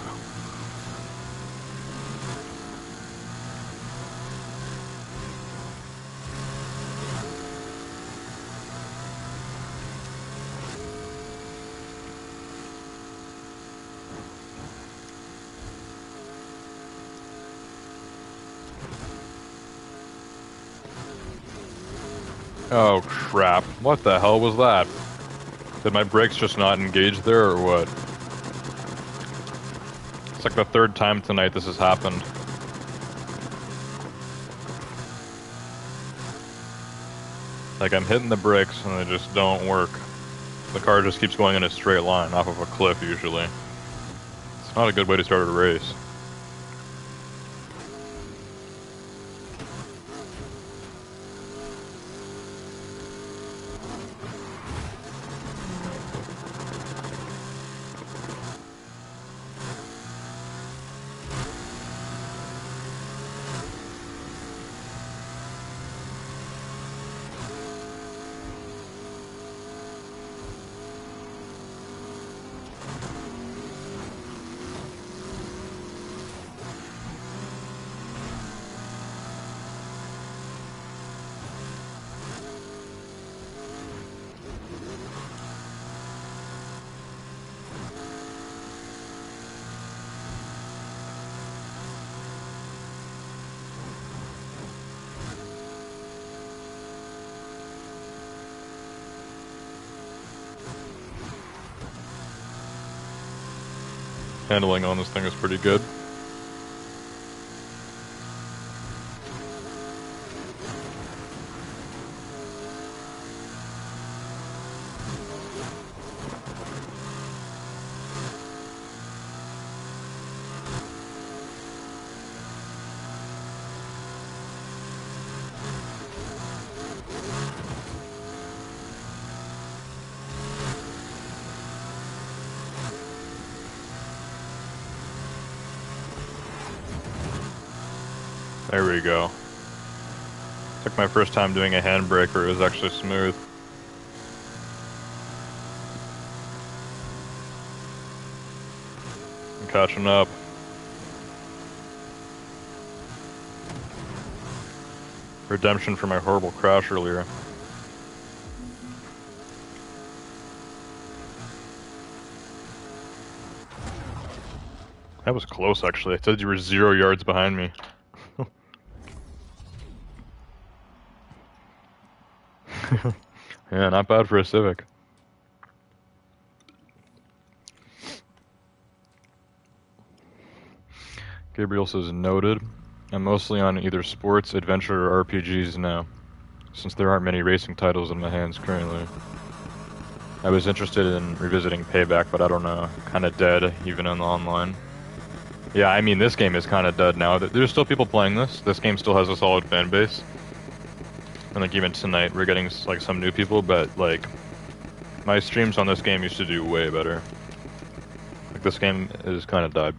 Oh crap, what the hell was that? Did my brakes just not engage there or what? It's like the third time tonight this has happened. Like I'm hitting the brakes and they just don't work. The car just keeps going in a straight line off of a cliff usually. It's not a good way to start a race. Handling on this thing is pretty good. There we go. It's like my first time doing a handbrake where it was actually smooth. I'm catching up. Redemption for my horrible crash earlier. That was close, actually. I said you were 0 yards behind me. Yeah, not bad for a Civic. Gabriel says, noted. I'm mostly on either sports, adventure, or RPGs now, since there aren't many racing titles in my hands currently. I was interested in revisiting Payback, but I don't know. Kinda dead, even in the online. Yeah, I mean, this game is kinda dead now. There's still people playing this. This game still has a solid fan base. And like, even tonight, we're getting like some new people, but like, my streams on this game used to do way better. Like, this game is kinda died.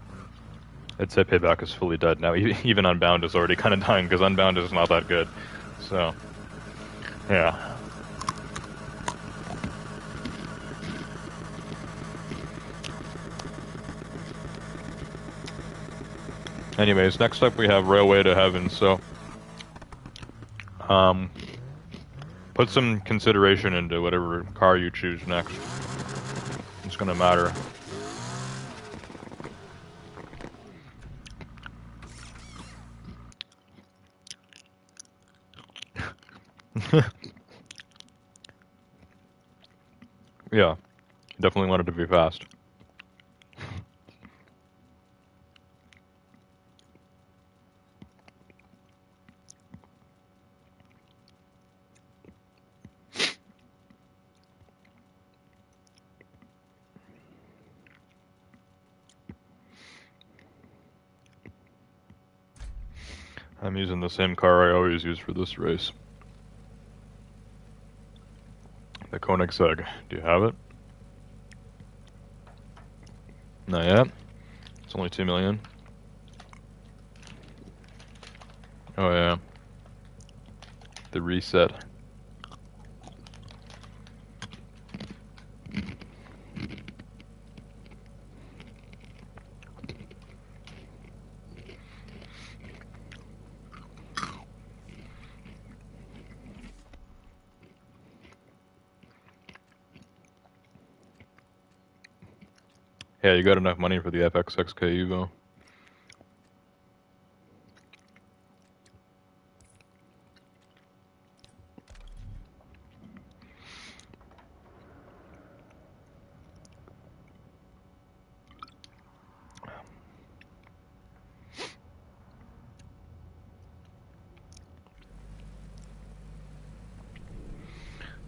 I'd say Payback is fully dead now. Even Unbound is already kinda dying, because Unbound is not that good. So, yeah. Anyways, next up we have Railway to Heaven, so put some consideration into whatever car you choose next. It's gonna matter. Yeah, definitely wanted to be fast. I'm using the same car I always use for this race. The Koenigsegg. Do you have it? Not yet. It's only 2 million. Oh yeah. The reset. Yeah, you got enough money for the FXXK Evo.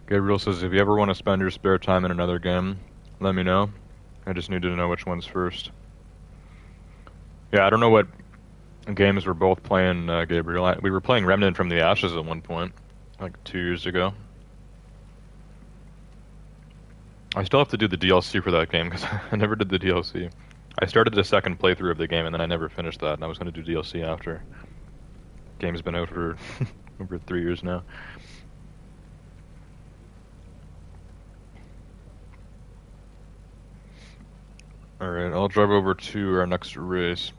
Gabriel says, if you ever want to spend your spare time in another game, let me know. I just need to know which one's first. Yeah, I don't know what games we're both playing, Gabriel. We were playing Remnant from the Ashes at one point, like 2 years ago. I still have to do the DLC for that game, because I never did the DLC. I started the second playthrough of the game, and then I never finished that, and I was going to do DLC after. Game's been out for over 3 years now. Alright, I'll drive over to our next race.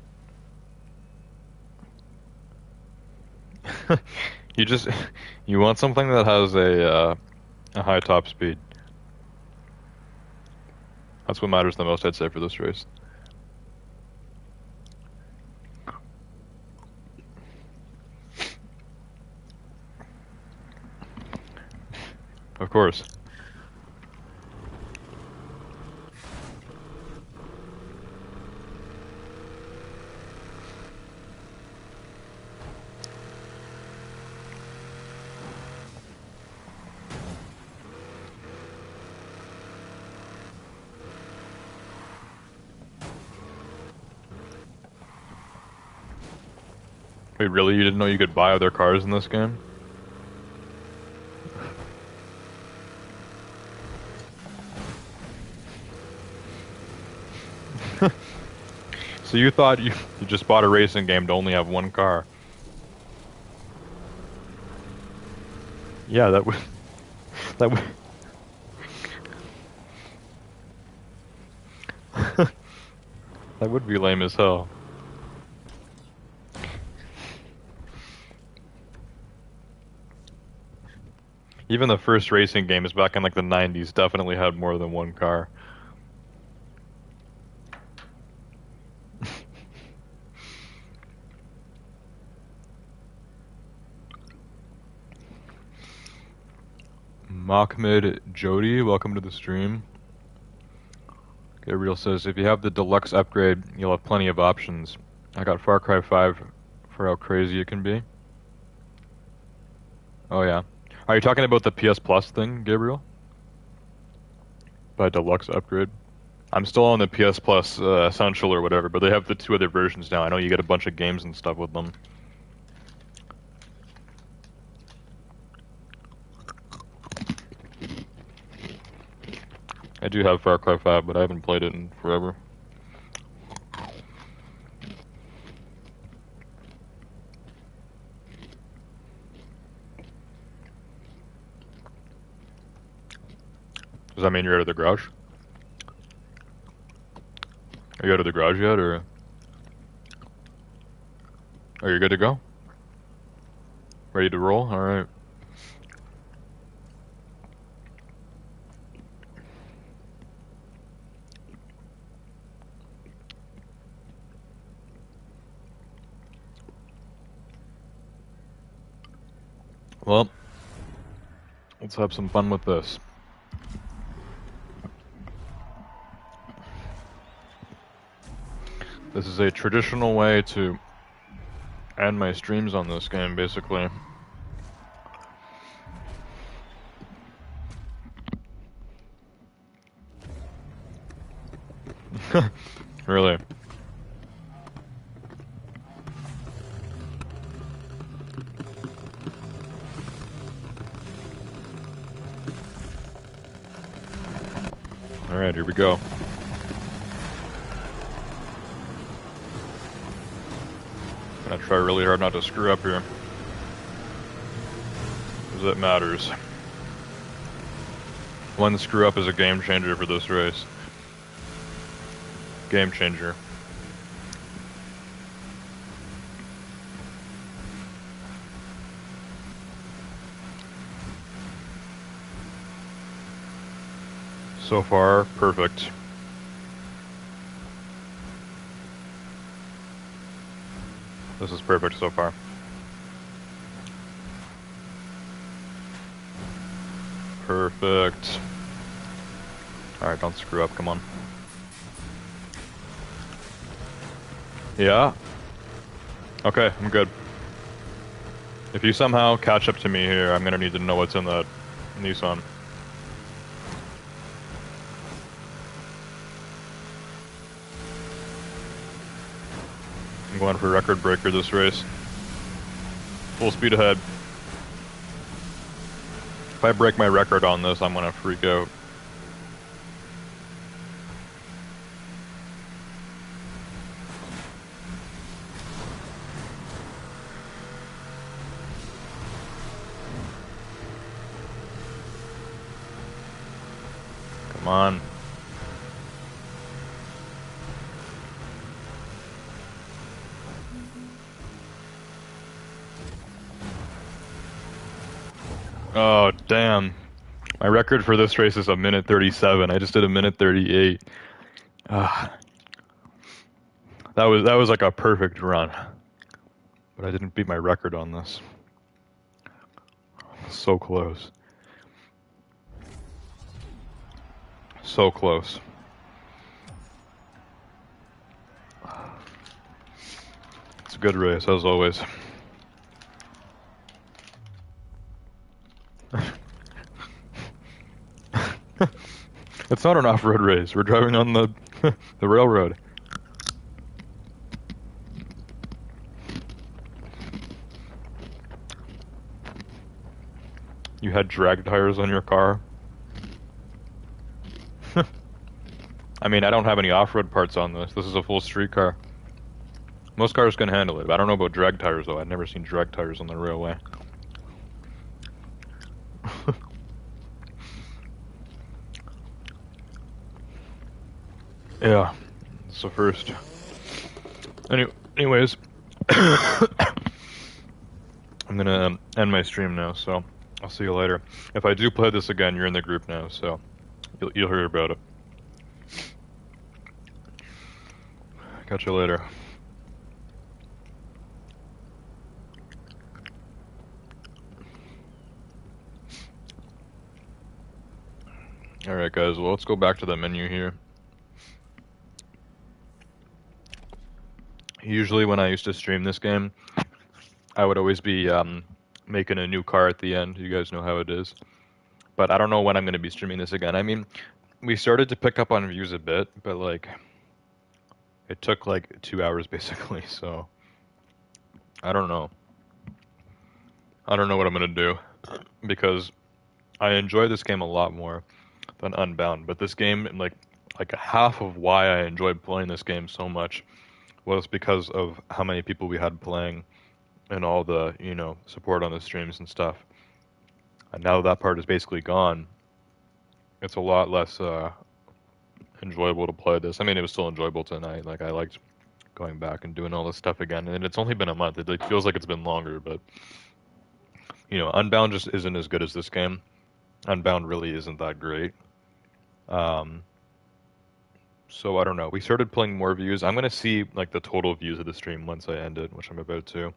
You want something that has a high top speed. That's what matters the most, I'd say, for this race. Of course. Wait, really? You didn't know you could buy other cars in this game? So you thought you just bought a racing game to only have one car? Yeah, that would that would that would be lame as hell. Even the first racing games back in like the 90s definitely had more than one car. Mahmoud Jody, welcome to the stream. Gabriel says, if you have the deluxe upgrade, you'll have plenty of options. I got Far Cry 5 for how crazy it can be. Oh yeah. Are you talking about the PS Plus thing, Gabriel? By deluxe upgrade? I'm still on the PS Plus Essential or whatever, but they have the 2 other versions now. I know you get a bunch of games and stuff with them. I do have Far Cry 5, but I haven't played it in forever. Does that mean you're out of the garage? Are you out of the garage yet, or are you good to go? Ready to roll? Alright. Well, let's have some fun with this. This is a traditional way to end my streams on this game, basically. Really? Alright, here we go. I'm gonna try really hard not to screw up here, because it matters. One screw up is a game changer for this race. Game changer. So far, perfect. This is perfect so far. Perfect. Alright, don't screw up, come on. Yeah? Okay, I'm good. If you somehow catch up to me here, I'm gonna need to know what's in that Nissan. I'm going for record breaker this race. Full speed ahead. If I break my record on this, I'm gonna freak out. Come on. Oh, damn. My record for this race is a minute 37. I just did a minute 38. That was like a perfect run. But I didn't beat my record on this. So close. So close. It's a good race, as always. It's not an off-road race. We're driving on the the railroad. You had drag tires on your car? I mean, I don't have any off-road parts on this. This is a full street car. Most cars can handle it. I don't know about drag tires, though. I've never seen drag tires on the railway. Yeah, it's the first. Anyways, I'm gonna end my stream now, so I'll see you later. If I do play this again, you're in the group now, so you'll hear about it. Catch you later. Alright guys, well let's go back to the menu here. Usually when I used to stream this game, I would always be making a new car at the end. You guys know how it is. But I don't know when I'm going to be streaming this again. I mean, we started to pick up on views a bit, but like, it took like 2 hours basically, so I don't know. I don't know what I'm going to do, because I enjoy this game a lot more than Unbound, but this game, like half of why I enjoyed playing this game so much was because of how many people we had playing and all the, you know, support on the streams and stuff. And now that part is basically gone, it's a lot less enjoyable to play this. I mean, it was still enjoyable tonight. Like, I liked going back and doing all this stuff again. And it's only been a month. It like, feels like it's been longer, but, you know, Unbound just isn't as good as this game. Unbound really isn't that great. So I don't know. We started playing more views. I'm gonna see like the total views of the stream once I end it, which I'm about to.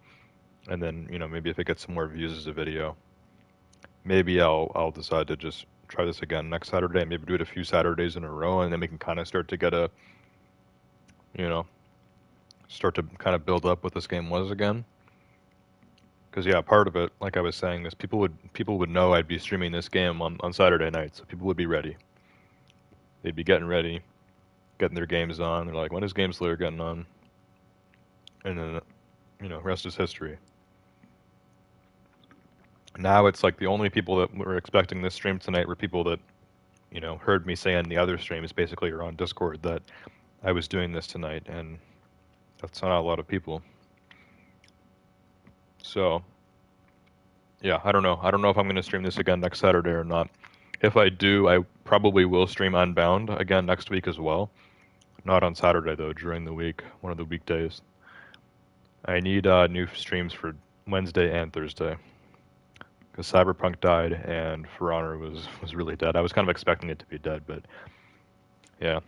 And then, you know, maybe if it gets some more views as a video, maybe I'll decide to just try this again next Saturday. Maybe do it a few Saturdays in a row, and then we can kind of start to get a, you know, start to kind of build up what this game was again. Because yeah, part of it, like I was saying, is people would know I'd be streaming this game on Saturday night, so people would be ready. They'd be getting ready, getting their games on. They're like, when is Game Slayer getting on? And then, you know, rest is history. Now it's like the only people that were expecting this stream tonight were people that, you know, heard me say in the other streams, basically, or on Discord, that I was doing this tonight, and that's not a lot of people. So, yeah, I don't know. I don't know if I'm going to stream this again next Saturday or not. If I do, I probably will stream Unbound again next week as well. Not on Saturday, though, during the week, one of the weekdays. I need new streams for Wednesday and Thursday, because Cyberpunk died and For Honor was really dead. I was kind of expecting it to be dead, but yeah.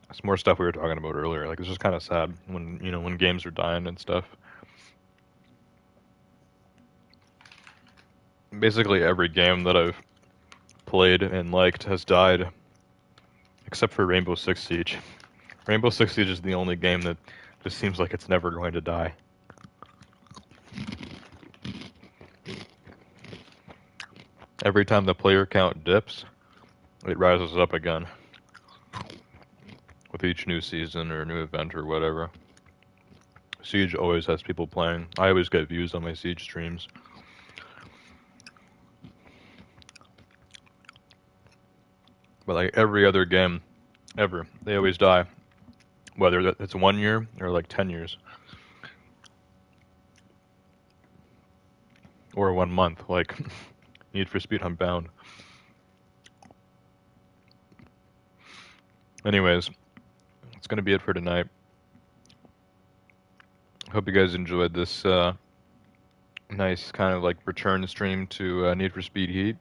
It's more stuff we were talking about earlier. Like, it's just kind of sad when, you know, when games are dying and stuff. Basically every game that I've played and liked has died, except for Rainbow Six Siege. Rainbow Six Siege is the only game that just seems like it's never going to die. Every time the player count dips, it rises up again with each new season or new event or whatever. Siege always has people playing. I always get views on my Siege streams. But like every other game ever, they always die. Whether it's 1 year or like 10 years. Or 1 month, like Need for Speed Unbound. Anyways, that's going to be it for tonight. Hope you guys enjoyed this nice kind of like return stream to Need for Speed Heat.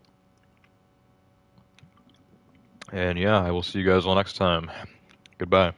And yeah, I will see you guys all next time. Goodbye.